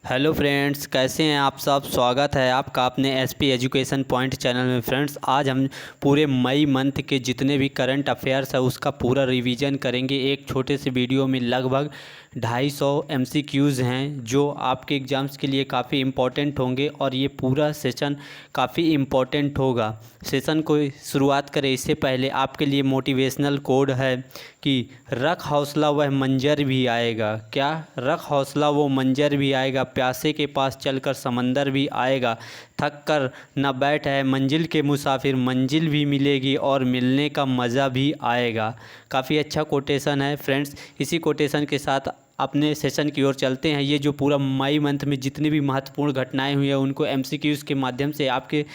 Hello friends, कैसे हैं आप सब। स्वागत है आपका अपने एसपी एजुकेशन पॉइंट चैनल में। फ्रेंड्स, आज हम पूरे मई मंथ के जितने भी करंट अफेयर्स है उसका पूरा रिवीजन करेंगे। एक छोटे से वीडियो में लगभग 250 एमसीक्यूज़ हैं जो आपके एग्ज़ाम्स के लिए काफ़ी इम्पोर्टेंट होंगे और ये पूरा सेशन काफ़ी इम्पोर्टेंट होगा। सेशन को शुरुआत करें इससे पहले आपके लिए मोटिवेशनल कोड है कि रख हौसला वह मंजर भी आएगा। क्या? रख हौसला वो मंजर भी आएगा, प्यासे के पास चलकर समंदर भी आएगा, थक कर न बैठ है मंजिल के मुसाफिर, मंजिल भी मिलेगी और मिलने का मज़ा भी आएगा। काफ़ी अच्छा कोटेशन है फ्रेंड्स। इसी कोटेशन के साथ अपने सेशन की ओर चलते हैं। ये जो पूरा मई मंथ में जितनी भी महत्वपूर्ण घटनाएं हुई हैं उनको एमसीक्यूज़ के माध्यम से आपके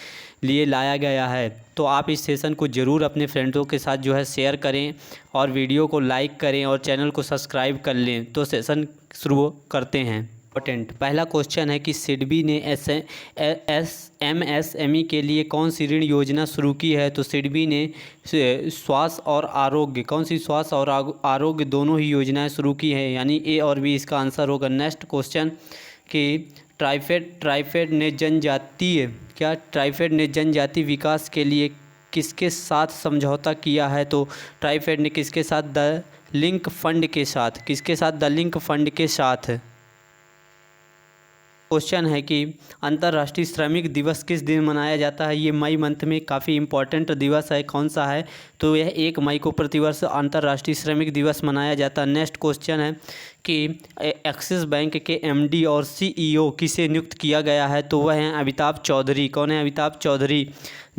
लिए लाया गया है। तो आप इस सेशन को ज़रूर अपने फ्रेंड्सों के साथ जो है शेयर करें और वीडियो को लाइक करें और चैनल को सब्सक्राइब कर लें। तो सेशन शुरू करते हैं। इम्पोर्टेंट पहला क्वेश्चन है कि सिडबी ने एमएसएमई के लिए कौन सी ऋण योजना शुरू की है। तो सिडबी ने स्वास्थ्य और आरोग्य, कौन सी स्वास्थ्य और आरोग्य दोनों ही योजनाएं शुरू की हैं, यानी ए और बी इसका आंसर होगा। नेक्स्ट क्वेश्चन कि ट्राइफेड ने जनजातीय विकास के लिए किसके साथ समझौता किया है। तो ट्राइफेड ने किसके साथ? द लिंक फंड के साथ। किसके साथ? द लिंक फंड के साथ। क्वेश्चन है कि अंतर्राष्ट्रीय श्रमिक दिवस किस दिन मनाया जाता है। ये मई मंथ में काफ़ी इम्पोर्टेंट दिवस है। कौन सा है? तो यह 1 मई को प्रतिवर्ष अंतर्राष्ट्रीय श्रमिक दिवस मनाया जाता है। नेक्स्ट क्वेश्चन है कि एक्सिस बैंक के एमडी और सीईओ किसे नियुक्त किया गया है। तो वह हैं अमिताभ चौधरी। कौन है? अमिताभ चौधरी।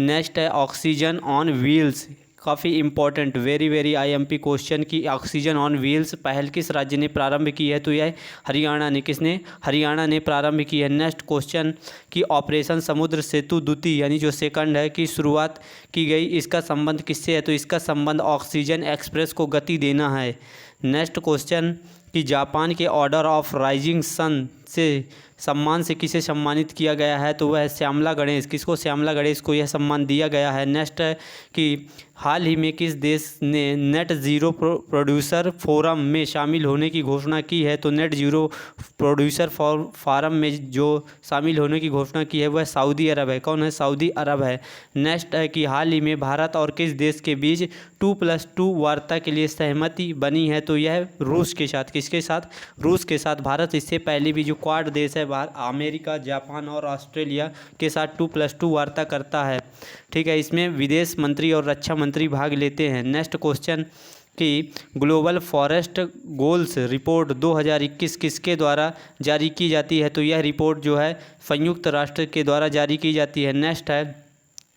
नेक्स्ट है ऑक्सीजन ऑन व्हील्स, काफ़ी इंपॉर्टेंट, वेरी आईएमपी क्वेश्चन की ऑक्सीजन ऑन व्हील्स पहल किस राज्य ने प्रारंभ की है। तो यह हरियाणा ने। किसने? हरियाणा ने प्रारंभ की है। नेक्स्ट क्वेश्चन कि ऑपरेशन समुद्र सेतु द्वितीय यानी जो सेकंड है की शुरुआत की गई, इसका संबंध किससे है। तो इसका संबंध ऑक्सीजन एक्सप्रेस को गति देना है। नेक्स्ट क्वेश्चन कि जापान के ऑर्डर ऑफ राइजिंग सन से सम्मान से किसे सम्मानित किया गया है। तो वह श्यामला गणेश। किसको? श्यामला गणेश को यह सम्मान दिया गया है। नेक्स्ट है कि हाल ही में किस देश ने नेट ज़ीरो प्रोड्यूसर फोरम में शामिल होने की घोषणा की है। तो नेट ज़ीरो प्रोड्यूसर फोरम में जो शामिल होने की घोषणा की है वह सऊदी अरब है। कौन है? सऊदी अरब है। नेक्स्ट है कि हाल ही में भारत और किस देश के बीच 2+2 वार्ता के लिए सहमति बनी है। तो यह रूस के साथ। किसके साथ? रूस के साथ। भारत इससे पहले भी जो क्वाड देश है अमेरिका, जापान और ऑस्ट्रेलिया के साथ 2+2 वार्ता करता है। ठीक है, इसमें विदेश मंत्री और रक्षा मंत्री भाग लेते हैं। नेक्स्ट क्वेश्चन कि ग्लोबल फॉरेस्ट गोल्स रिपोर्ट 2021 किसके द्वारा जारी की जाती है। तो यह रिपोर्ट जो है संयुक्त राष्ट्र के द्वारा जारी की जाती है। नेक्स्ट है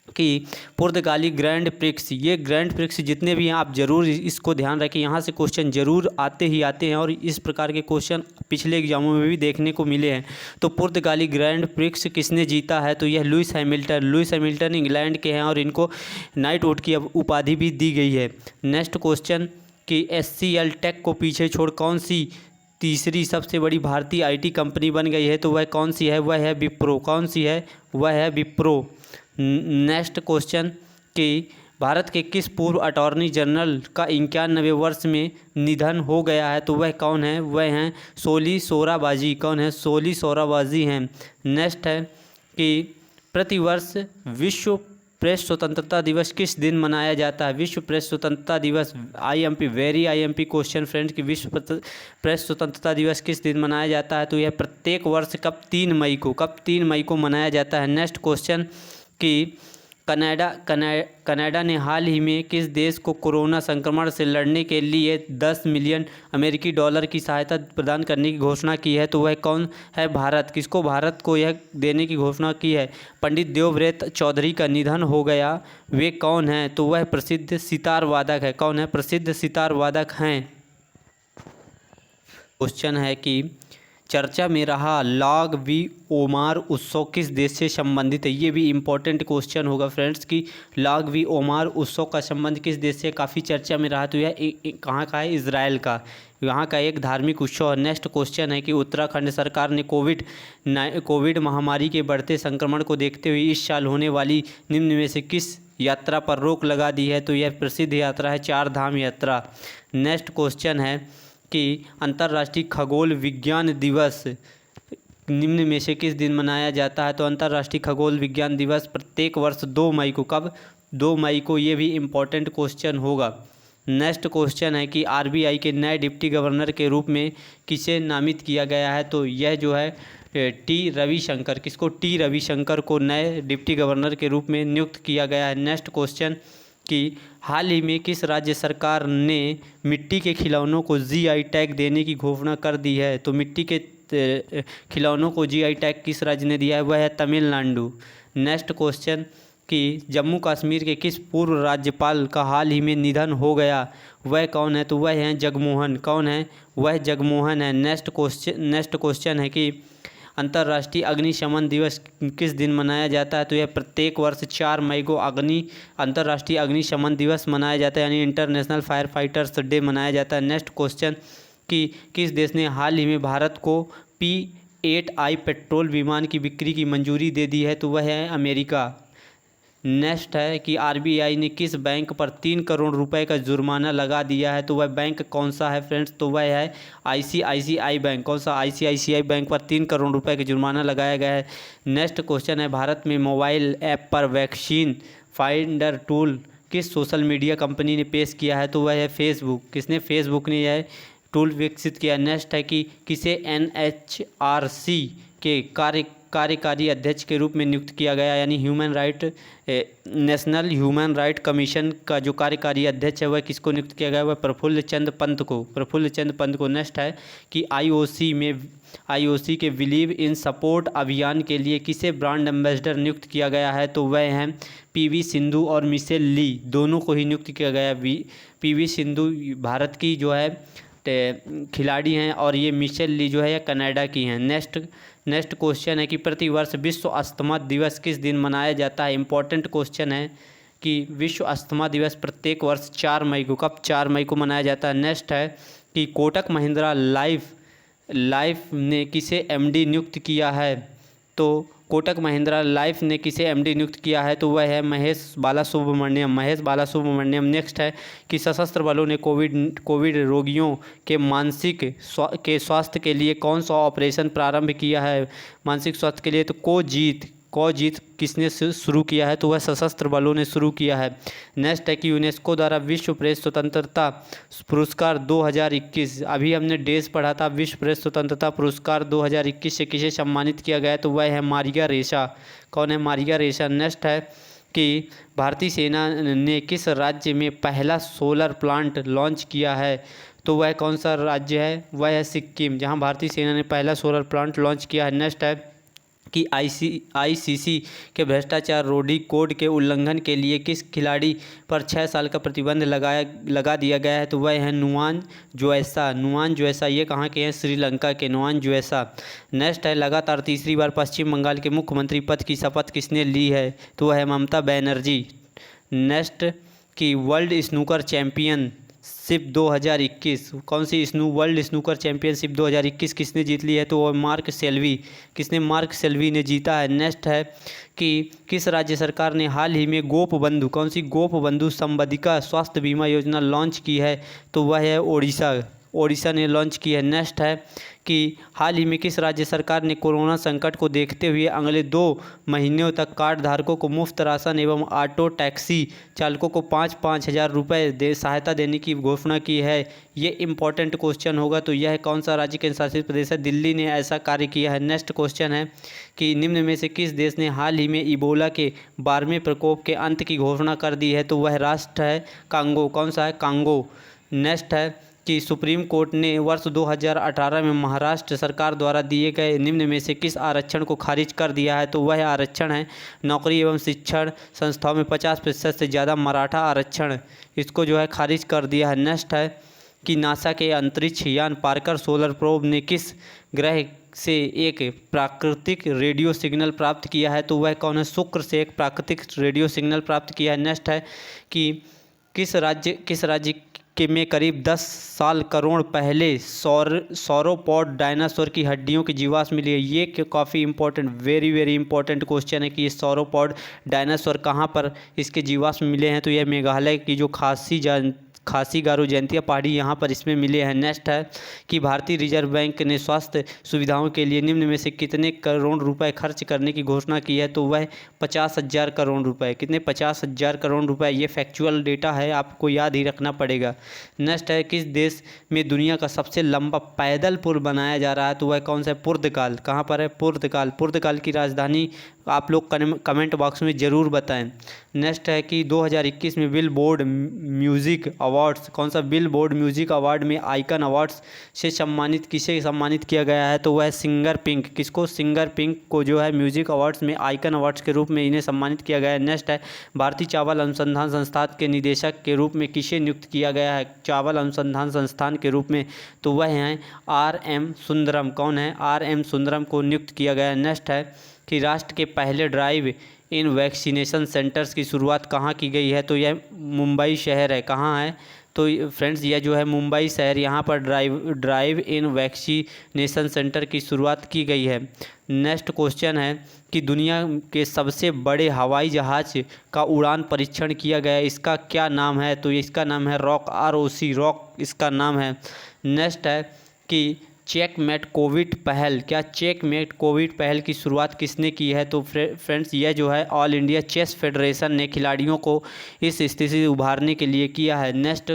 कि पुर्तगाली ग्रैंड प्रिक्स, ये ग्रैंड प्रिक्स जितने भी हैं आप ज़रूर इसको ध्यान रखें, यहाँ से क्वेश्चन ज़रूर आते हैं और इस प्रकार के क्वेश्चन पिछले एग्जामों में भी देखने को मिले हैं। तो पुर्तगाली ग्रैंड प्रिक्स किसने जीता है। तो यह लुइस हैमिल्टन इंग्लैंड के हैं और इनको नाइटहुड की उपाधि भी दी गई है। नेक्स्ट क्वेश्चन कि HCL टेक को पीछे छोड़ कौन सी तीसरी सबसे बड़ी भारतीय IT कंपनी बन गई है। तो वह कौन सी है? वह है विप्रो। कौन सी है? वह है विप्रो। नेक्स्ट क्वेश्चन कि भारत के किस पूर्व अटॉर्नी जनरल का 91वें वर्ष में निधन हो गया है। तो वह कौन है? वह हैं सोली सोराबाजी। कौन है? सोली सोराबाजी हैं। नेक्स्ट है कि प्रतिवर्ष विश्व प्रेस स्वतंत्रता दिवस किस दिन मनाया जाता है। विश्व प्रेस स्वतंत्रता दिवस, IMP, very IMP question friends कि विश्व प्रेस स्वतंत्रता दिवस किस दिन मनाया जाता है। तो यह प्रत्येक वर्ष कब? 3 मई को। कब? 3 मई को मनाया जाता है। नेक्स्ट क्वेश्चन कि कनाडा ने हाल ही में किस देश को कोरोना संक्रमण से लड़ने के लिए 10 मिलियन अमेरिकी डॉलर की सहायता प्रदान करने की घोषणा की है। तो वह कौन है? भारत। किसको? भारत को यह देने की घोषणा की है। पंडित देवव्रत चौधरी का निधन हो गया, वे कौन हैं। तो वह प्रसिद्ध सितार वादक है। कौन है? प्रसिद्ध सितार वादक हैं। क्वेश्चन है कि चर्चा में रहा लाग वी ओमार उत्सव किस देश से संबंधित है। ये भी इम्पोर्टेंट क्वेश्चन होगा फ्रेंड्स कि लाग वी ओमार उत्सव का संबंध किस देश से काफ़ी चर्चा में रहा। तो यह कहाँ का है? इजराइल का। यहाँ का एक धार्मिक उत्सव है। नेक्स्ट क्वेश्चन है कि उत्तराखंड सरकार ने कोविड महामारी के बढ़ते संक्रमण को देखते हुए इस साल होने वाली निम्न में से किस यात्रा पर रोक लगा दी है। तो यह प्रसिद्ध यात्रा है 4 धाम यात्रा। नेक्स्ट क्वेश्चन है कि अंतर्राष्ट्रीय खगोल विज्ञान दिवस निम्न में से किस दिन मनाया जाता है? तो अंतर्राष्ट्रीय खगोल विज्ञान दिवस प्रत्येक वर्ष 2 मई को। कब? 2 मई को। ये भी इम्पोर्टेंट क्वेश्चन होगा। नेक्स्ट क्वेश्चन है कि आरबीआई के नए डिप्टी गवर्नर के रूप में किसे नामित किया गया है? तो यह जो है टी रविशंकर। किसको? टी रविशंकर को नए डिप्टी गवर्नर के रूप में नियुक्त किया गया है। नेक्स्ट क्वेश्चन कि हाल ही में किस राज्य सरकार ने मिट्टी के खिलौनों को जीआई टैग देने की घोषणा कर दी है? तो मिट्टी के खिलौनों को जीआई टैग किस राज्य ने दिया है? वह है तमिलनाडु। नेक्स्ट क्वेश्चन कि जम्मू कश्मीर के किस पूर्व राज्यपाल का हाल ही में निधन हो गया? वह कौन है? तो वह है जगमोहन। कौन है? वह जगमोहन है। नेक्स्ट क्वेश्चन है कि अंतर्राष्ट्रीय अग्निशमन दिवस किस दिन मनाया जाता है? तो यह प्रत्येक वर्ष 4 मई को अंतर्राष्ट्रीय अग्निशमन दिवस मनाया जाता है, यानी इंटरनेशनल फायर फाइटर्स डे मनाया जाता है। नेक्स्ट क्वेश्चन कि किस देश ने हाल ही में भारत को P-8I पेट्रोल विमान की बिक्री की मंजूरी दे दी है? तो वह है अमेरिका। नेक्स्ट है कि आरबीआई ने किस बैंक पर 3 करोड़ रुपए का जुर्माना लगा दिया है? तो वह बैंक कौन सा है फ्रेंड्स? तो वह है आईसीआईसीआई बैंक। कौन सा? आईसीआईसीआई बैंक पर 3 करोड़ रुपए का जुर्माना लगाया गया है। नेक्स्ट क्वेश्चन है भारत में मोबाइल ऐप पर वैक्सीन फाइंडर टूल किस सोशल मीडिया कंपनी ने पेश किया है? तो वह है फेसबुक। किसने? फेसबुक ने यह टूल विकसित किया। नेक्स्ट है कि किसे एनएचआरसी के कार्यकारी अध्यक्ष के रूप में नियुक्त किया गया, यानी नेशनल ह्यूमन राइट कमीशन का जो कार्यकारी अध्यक्ष है वह किसको नियुक्त किया गया? वह प्रफुल्ल चंद पंत को। नेक्स्ट है कि आईओसी के बिलीव इन सपोर्ट अभियान के लिए किसे ब्रांड एम्बेसडर नियुक्त किया गया है? तो वह हैं पीवी सिंधु और मिशेल ली, दोनों को ही नियुक्त किया गया है। पीवी सिंधु भारत की जो है खिलाड़ी हैं और ये मिशेल ली जो है ये कनाडा की हैं। नेक्स्ट क्वेश्चन है कि प्रतिवर्ष विश्व अस्थमा दिवस किस दिन मनाया जाता है? इंपॉर्टेंट क्वेश्चन है कि विश्व अस्थमा दिवस प्रत्येक वर्ष 4 मई को। कब? 4 मई को मनाया जाता है। नेक्स्ट है कि कोटक महिंद्रा लाइफ ने किसे एमडी नियुक्त किया है? तो कोटक महिंद्रा लाइफ ने किसे एमडी नियुक्त किया है? तो वह है महेश बालासुब्रमण्यम। नेक्स्ट है कि सशस्त्र बलों ने कोविड रोगियों के मानसिक स्वास्थ्य के लिए कौन सा ऑपरेशन प्रारंभ किया है? मानसिक स्वास्थ्य के लिए तो कोजीत किसने शुरू किया है? तो वह सशस्त्र बलों ने शुरू किया है। नेक्स्ट है कि यूनेस्को द्वारा विश्व प्रेस स्वतंत्रता पुरस्कार 2021, अभी हमने डेज पढ़ा था, विश्व प्रेस स्वतंत्रता पुरस्कार 2021 से किसे सम्मानित किया गया? तो वह है मारिया रेशा। कौन है? मारिया रेशा। नेक्स्ट है कि भारतीय सेना ने किस राज्य में पहला सोलर प्लांट लॉन्च किया है? तो वह कौन सा राज्य है? वह है सिक्किम, जहां भारतीय सेना ने पहला सोलर प्लांट लॉन्च किया है। नेक्स्ट है कि आईसीसी के भ्रष्टाचार रोडी कोड के उल्लंघन के लिए किस खिलाड़ी पर 6 साल का प्रतिबंध लगा दिया गया है? तो वह है नुआन जोएसा। ये कहाँ के हैं? श्रीलंका के नुआन जोएसा। नेक्स्ट है लगातार तीसरी बार पश्चिम बंगाल के मुख्यमंत्री पद की शपथ किसने ली है? तो वह है ममता बनर्जी। नेक्स्ट कि वर्ल्ड स्नूकर चैंपियनशिप 2021, कौन सी वर्ल्ड स्नूकर चैंपियनशिप 2021 किसने जीत ली है? तो वो मार्क सेल्वी। किसने? मार्क सेल्वी ने जीता है। नेक्स्ट है कि किस राज्य सरकार ने हाल ही में गोपबंधु, कौन सी गोपबंधु संबंधिका स्वास्थ्य बीमा योजना लॉन्च की है? तो वह है ओडिशा ने लॉन्च की है। नेक्स्ट है कि हाल ही में किस राज्य सरकार ने कोरोना संकट को देखते हुए अगले 2 महीनों तक कार्ड धारकों को मुफ्त राशन एवं ऑटो टैक्सी चालकों को 5-5 हज़ार रुपये सहायता देने की घोषणा की है? ये इंपॉर्टेंट क्वेश्चन होगा। तो यह कौन सा राज्य केंद्र शासित प्रदेश है? दिल्ली ने ऐसा कार्य किया है। नेक्स्ट क्वेश्चन है कि निम्न में से किस देश ने हाल ही में इबोला के 12वें प्रकोप के अंत की घोषणा कर दी है? तो वह राष्ट्र है कांगो। कौन सा है? कांगो। नेक्स्ट है कि सुप्रीम कोर्ट ने वर्ष 2018 में महाराष्ट्र सरकार द्वारा दिए गए निम्न में से किस आरक्षण को खारिज कर दिया है? तो वह आरक्षण है नौकरी एवं शिक्षण संस्थाओं में 50% से ज़्यादा मराठा आरक्षण, इसको जो है खारिज कर दिया है। नेक्स्ट है कि नासा के अंतरिक्ष यान पार्कर सोलर प्रोब ने किस ग्रह से एक प्राकृतिक रेडियो सिग्नल प्राप्त किया है? तो वह कौन है? शुक्र से एक प्राकृतिक रेडियो सिग्नल प्राप्त किया है। नेक्स्ट है कि किस राज्य के में करीब 10 साल करोड़ पहले सौरोपॉड डायनासोर की हड्डियों की जीवाश्म मिली है? ये काफ़ी इंपॉर्टेंट, वेरी इंपॉर्टेंट क्वेश्चन है कि ये सौरोपॉड डायनासोर कहाँ पर इसके जीवाश्म मिले हैं? तो यह मेघालय की जो खासी गारो जयंतिया पहाड़ी यहाँ पर इसमें मिले हैं। नेक्स्ट है कि भारतीय रिजर्व बैंक ने स्वास्थ्य सुविधाओं के लिए निम्न में से कितने करोड़ रुपए खर्च करने की घोषणा की है, तो वह 50,000 करोड़ रुपए। कितने? 50,000 करोड़ रुपए। ये फैक्चुअल डेटा है, आपको याद ही रखना पड़ेगा। नेक्स्ट है किस देश में दुनिया का सबसे लंबा पैदल पुल बनाया जा रहा है, तो वह कौन सा है? पुर्तगाल। कहाँ पर है? पुर्तगाल। पुर्तगाल की राजधानी आप लोग कमेंट बॉक्स में ज़रूर बताएं। नेक्स्ट है कि 2021 में बिलबोर्ड म्यूज़िक अवार्ड्स, कौन सा? बिलबोर्ड म्यूज़िक अवार्ड में आइकन अवार्ड्स से सम्मानित किसे सम्मानित किया गया है, तो वह सिंगर पिंक। किसको? सिंगर पिंक को जो है म्यूज़िक अवार्ड्स में आइकन अवार्ड्स के रूप में इन्हें सम्मानित किया गया है। नेक्स्ट है भारतीय चावल अनुसंधान संस्थान के निदेशक के रूप में किसे नियुक्त किया गया है, चावल अनुसंधान संस्थान के रूप में, तो वह हैं RM सुंदरम। कौन है? RM सुंदरम को नियुक्त किया गया है। नेक्स्ट है कि राष्ट्र के पहले ड्राइव इन वैक्सीनेशन सेंटर्स की शुरुआत कहाँ की गई है, तो यह मुंबई शहर है। कहाँ है? तो फ्रेंड्स यह जो है मुंबई शहर, यहाँ पर ड्राइव इन वैक्सीनेशन सेंटर की शुरुआत की गई है। नेक्स्ट क्वेश्चन है कि दुनिया के सबसे बड़े हवाई जहाज़ का उड़ान परीक्षण किया गया है, इसका क्या नाम है, तो इसका नाम है रॉक, ROC, रॉक इसका नाम है। नेक्स्ट है कि चेकमेट कोविड पहल, क्या चेकमेट कोविड पहल की शुरुआत किसने की है, तो फ्रेंड्स यह जो है ऑल इंडिया चेस फेडरेशन ने खिलाड़ियों को इस स्थिति से उभारने के लिए किया है। नेक्स्ट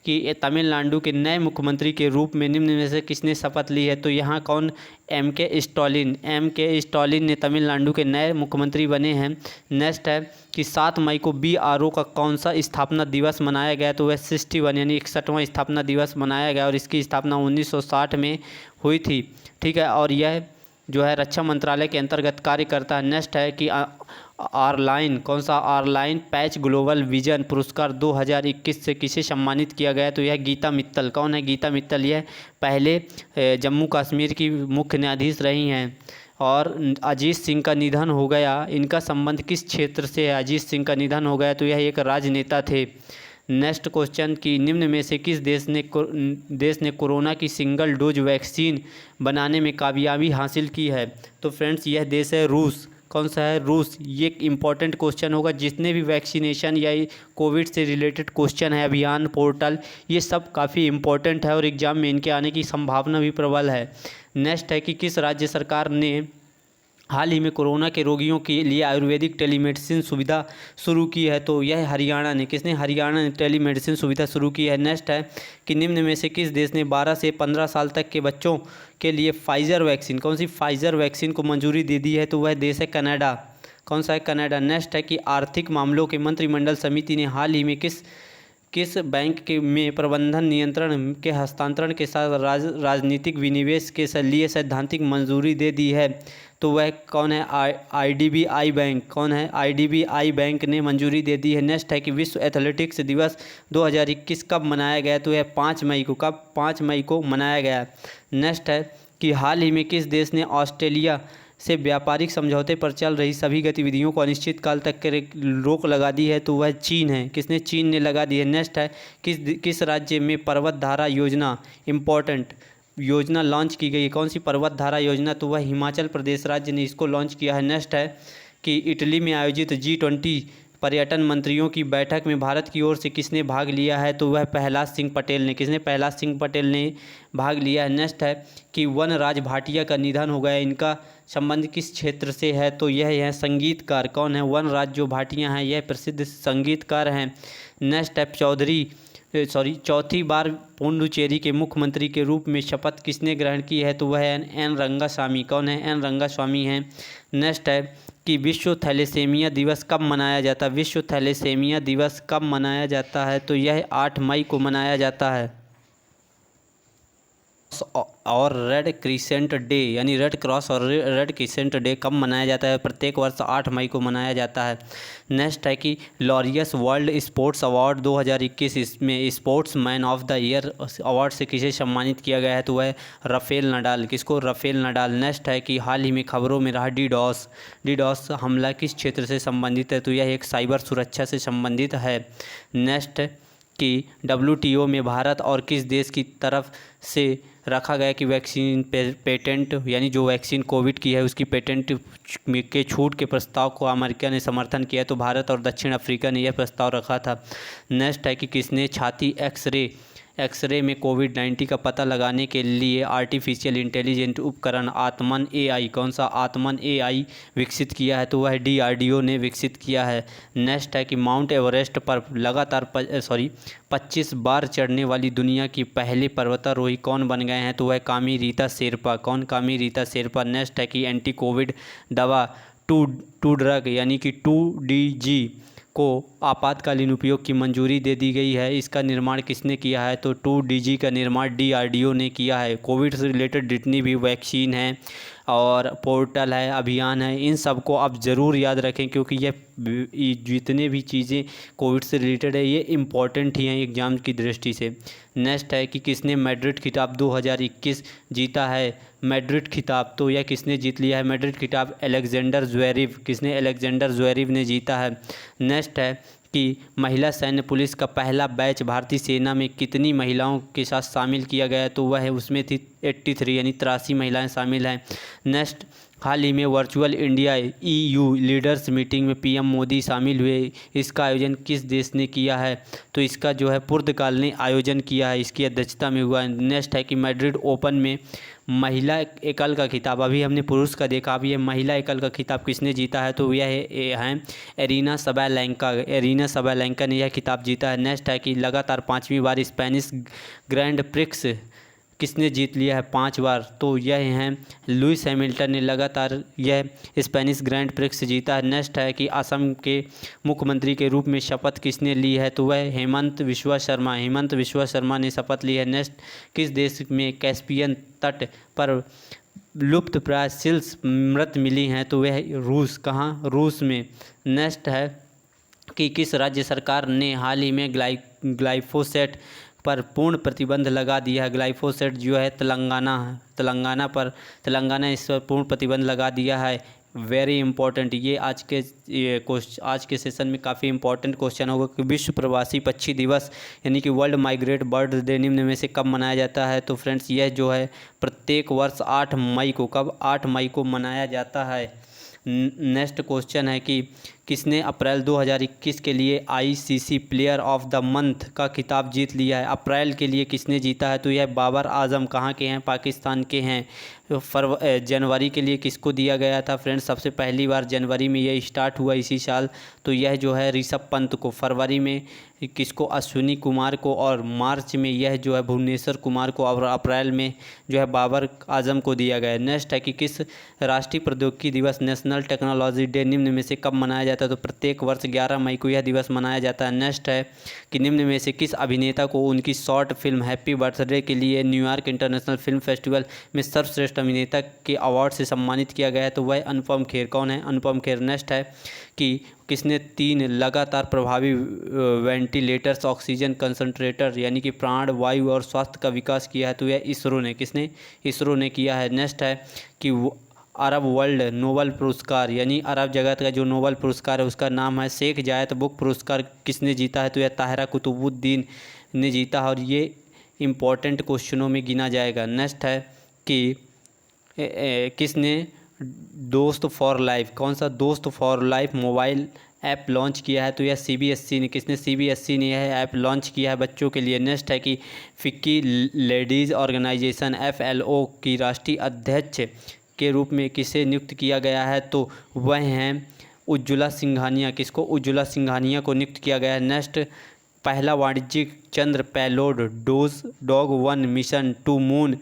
कि तमिलनाडु के नए मुख्यमंत्री के रूप में निम्न में से किसने शपथ ली है, तो यहाँ कौन? MK स्टालिन ने तमिलनाडु के नए मुख्यमंत्री बने हैं। नेक्स्ट है कि 7 मई को BRO का कौन सा स्थापना दिवस मनाया गया, तो वह 61 यानी 61वां स्थापना दिवस मनाया गया और इसकी स्थापना 1960 में हुई थी। ठीक है, और यह जो है रक्षा मंत्रालय के अंतर्गत कार्य करता है। नेक्स्ट है कि आरलाइन, कौन सा? आरलाइन पैच ग्लोबल विजन पुरस्कार 2021 से किसे सम्मानित किया गया, तो यह गीता मित्तल। कौन है? गीता मित्तल। यह पहले जम्मू कश्मीर की मुख्य न्यायाधीश रही हैं। और अजीत सिंह का निधन हो गया, इनका संबंध किस क्षेत्र से है? अजीत सिंह का निधन हो गया, तो यह एक राजनेता थे। नेक्स्ट क्वेश्चन कि निम्न में से किस देश ने कोरोना की सिंगल डोज वैक्सीन बनाने में कामयाबी हासिल की है, तो फ्रेंड्स यह देश है रूस। कौन सा है? रूस। ये एक इम्पॉर्टेंट क्वेश्चन होगा, जितने भी वैक्सीनेशन या कोविड से रिलेटेड क्वेश्चन है, अभियान पोर्टल, ये सब काफ़ी इम्पॉर्टेंट है और एग्ज़ाम में इनके आने की संभावना भी प्रबल है। नेक्स्ट है कि किस राज्य सरकार ने हाल ही में कोरोना के रोगियों के लिए आयुर्वेदिक टेलीमेडिसिन सुविधा शुरू की है, तो यह हरियाणा ने। किसने? हरियाणा ने टेलीमेडिसिन सुविधा शुरू की है। नेक्स्ट है कि निम्न में से किस देश ने 12 से 15 साल तक के बच्चों के लिए फाइज़र वैक्सीन, कौन सी? फाइज़र वैक्सीन को मंजूरी दे दी है, तो वह देश है कनाडा। कौन सा है? कनाडा। नेक्स्ट है कि आर्थिक मामलों के मंत्रिमंडल समिति ने हाल ही में किस बैंक के में प्रबंधन नियंत्रण के हस्तांतरण के साथ राजनीतिक विनिवेश के लिए सैद्धांतिक मंजूरी दे दी है, तो वह कौन है? IDBI bank. कौन है? IDBI बैंक ने मंजूरी दे दी है। नेक्स्ट है कि विश्व एथलेटिक्स दिवस 2021 कब मनाया गया, तो यह 5 मई को। कब? 5 मई को मनाया गया। नेक्स्ट है कि हाल ही में किस देश ने ऑस्ट्रेलिया से व्यापारिक समझौते पर चल रही सभी गतिविधियों को अनिश्चित काल तक के रोक लगा दी है, तो वह चीन है। किसने? चीन ने लगा दी है। नेक्स्ट है किस राज्य में पर्वत धारा योजना, इम्पोर्टेंट योजना लॉन्च की गई है, कौन सी पर्वत धारा योजना, तो वह हिमाचल प्रदेश राज्य ने इसको लॉन्च किया है। नेक्स्ट है कि इटली में आयोजित G20 पर्यटन मंत्रियों की बैठक में भारत की ओर से किसने भाग लिया है, तो वह प्रहलाद सिंह पटेल ने। किसने? प्रहलाद सिंह पटेल ने भाग लिया है। नेक्स्ट है कि वनराज भाटिया का निधन हो गया, इनका संबंध किस क्षेत्र से है, तो यह है संगीतकार। कौन है? वनराज जो भाटिया हैं यह प्रसिद्ध संगीतकार हैं। नेक्स्ट है चौथी बार पुडुचेरी के मुख्यमंत्री के रूप में शपथ किसने ग्रहण की है, तो वह एन रंगास्वामी। कौन है? एन रंगास्वामी हैं। नेक्स्ट है कि विश्व थैलेसीमिया दिवस कब मनाया जाता है, विश्व थैलेसीमिया दिवस कब मनाया जाता है, तो यह 8 मई को मनाया जाता है। और रेड क्रिसेंट डे यानी रेड क्रॉस और रेड क्रिसेंट डे कब मनाया जाता है, प्रत्येक वर्ष 8 मई को मनाया जाता है। नेक्स्ट है कि लॉरियस वर्ल्ड स्पोर्ट्स अवार्ड 2021 इसमें sports man of the year award से किसे सम्मानित किया गया है, तो वह राफेल नडाल। किसको? Rafael Nadal. नेक्स्ट है कि हाल ही में खबरों में रहा डीडॉस हमला किस क्षेत्र से संबंधित है, तो यह एक साइबर सुरक्षा से संबंधित है। नेक्स्ट कि WTO में भारत और किस देश की तरफ से रखा गया कि वैक्सीन पेटेंट यानी जो वैक्सीन कोविड की है उसकी पेटेंट के छूट के प्रस्ताव को अमेरिका ने समर्थन किया, तो भारत और दक्षिण अफ्रीका ने यह प्रस्ताव रखा था। नेक्स्ट है कि किसने छाती एक्सरे में कोविड-19 का पता लगाने के लिए आर्टिफिशियल इंटेलिजेंट उपकरण आत्मन AI, कौन सा आत्मन AI विकसित किया है, तो वह DRDO ने विकसित किया है। नेक्स्ट है कि माउंट एवरेस्ट पर लगातार 25 बार चढ़ने वाली दुनिया की पहली पर्वतारोही कौन बन गए हैं, तो वह कामी रीता शेरपा। कौन? कामी रीता शेरपा। नेक्स्ट है कि एंटी कोविड दवा टू ड्रग यानी कि 2DG को आपातकालीन उपयोग की मंजूरी दे दी गई है। इसका निर्माण किसने किया है, तो 2DG का निर्माण DRDO ने किया है। कोविड से रिलेटेड जितनी भी वैक्सीन है और पोर्टल है, अभियान है, इन सब को आप ज़रूर याद रखें, क्योंकि ये जितने भी चीज़ें कोविड से रिलेटेड है ये इम्पॉर्टेंट ही हैं एग्ज़ाम की दृष्टि से। नेक्स्ट है कि किसने मैड्रिड खिताब 2021 जीता है। मैड्रिड खिताब तो यह किसने जीत लिया है, मैड्रिड खिताब अलेक्जेंडर ज़्वेरेव। किसने? अलेक्जेंडर ज़्वेरेव ने जीता है। नेक्स्ट है कि महिला सैन्य पुलिस का पहला बैच भारतीय सेना में कितनी महिलाओं के साथ शामिल किया गया, तो वह उसमें थी 83 यानी 83 महिलाएं शामिल हैं। नेक्स्ट, हाल ही में virtual India EU leaders meeting में PM मोदी शामिल हुए, इसका आयोजन किस देश ने किया है, तो इसका जो है पुर्तगाल ने आयोजन किया है, इसकी अध्यक्षता में हुआ है। नेक्स्ट है कि मैड्रिड ओपन में महिला एकल का खिताब, अभी हमने पुरुष का देखा, अभी ये महिला एकल का खिताब किसने जीता है, तो यह है एरिना सबालेंका ने यह खिताब जीता है। नेक्स्ट है कि लगातार 5वीं बार स्पेनिश ग्रैंड प्रिक्स किसने जीत लिया है 5 बार, तो यह हैं लुइस हैमिल्टन ने लगातार यह स्पेनिश ग्रैंड प्रिक्स जीता है। नेक्स्ट है कि असम के मुख्यमंत्री के रूप में शपथ किसने ली है, तो वह हेमंत बिस्वा शर्मा ने शपथ ली है। नेक्स्ट, किस देश में कैस्पियन तट पर लुप्तप्राय सील्स मृत मिली हैं, तो वह रूस। कहाँ? रूस में। नेक्स्ट है कि किस राज्य सरकार ने हाल ही में ग्लाइफोसेट पर पूर्ण प्रतिबंध लगा दिया है। ग्लाइफोसेट जो है तेलंगाना इस पर पूर्ण प्रतिबंध लगा दिया है। वेरी इंपॉर्टेंट, ये आज के सेशन में काफ़ी इंपॉर्टेंट क्वेश्चन होगा कि विश्व प्रवासी पक्षी दिवस यानी कि वर्ल्ड माइग्रेट बर्ड डे निम्न में से कब मनाया जाता है, तो फ्रेंड्स यह जो है प्रत्येक वर्ष 8 मई को, कब? 8 मई को मनाया जाता है। नेक्स्ट क्वेश्चन है कि किसने अप्रैल 2021 के लिए ICC player of the month का खिताब जीत लिया है। अप्रैल के लिए किसने जीता है, तो यह बाबर आजम। कहाँ के हैं? पाकिस्तान के हैं। जनवरी के लिए किसको दिया गया था फ्रेंड्स? सबसे पहली बार जनवरी में यह स्टार्ट हुआ इसी साल, तो यह जो है ऋषभ पंत को। फरवरी में किसको? अश्विनी कुमार को। और मार्च में यह जो है भुवनेश्वर कुमार को। और अप्रैल में जो है बाबर आजम को दिया गया है। नेक्स्ट है कि किस राष्ट्रीय प्रौद्योगिकी दिवस नेशनल टेक्नोलॉजी डे निम्न में से कब मनाया जाता है, तो प्रत्येक वर्ष 11 मई को यह दिवस मनाया जाता है। नेक्स्ट है कि निम्न में से किस अभिनेता को उनकी शॉर्ट फिल्म हैप्पी बर्थडे के लिए न्यूयॉर्क इंटरनेशनल फिल्म फेस्टिवल में सर्वश्रेष्ठ अभिनेता के अवार्ड से सम्मानित किया गया है, तो वह अनुपम खेर। कौन है? अनुपम खेर। नेक्स्ट है कि किसने 3 लगातार प्रभावी वेंटिलेटर्स ऑक्सीजन कंसंट्रेटर यानी कि प्राण वायु और स्वास्थ्य का विकास किया है, तो यह इसरो ने। किसने? इसरो ने किया है। नेक्स्ट है कि अरब वर्ल्ड नोबल पुरस्कार यानी अरब जगत का जो नोबल पुरस्कार है उसका नाम है शेख जायद बुक पुरस्कार, किसने जीता है, तो यह ताहिरा कुतुबुद्दीन ने जीता है, और ये इम्पोर्टेंट क्वेश्चनों में गिना जाएगा। नेक्स्ट है कि किसने दोस्त फॉर लाइफ, कौन सा? दोस्त for life mobile app launch किया है, तो यह CBSE ने। किसने? CBSE ने यह ऐप लॉन्च किया है बच्चों के लिए। नेक्स्ट है कि फिक्की लेडीज़ ऑर्गेनाइजेशन FLO की राष्ट्रीय अध्यक्ष के रूप में किसे नियुक्त किया गया है, तो वह हैं उज्ज्वला सिंघानिया। किसको? उज्ज्वला सिंघानिया को नियुक्त किया गया है। नेक्स्ट, पहला वाणिज्यिक चंद्र payload DOGE 1 mission to moon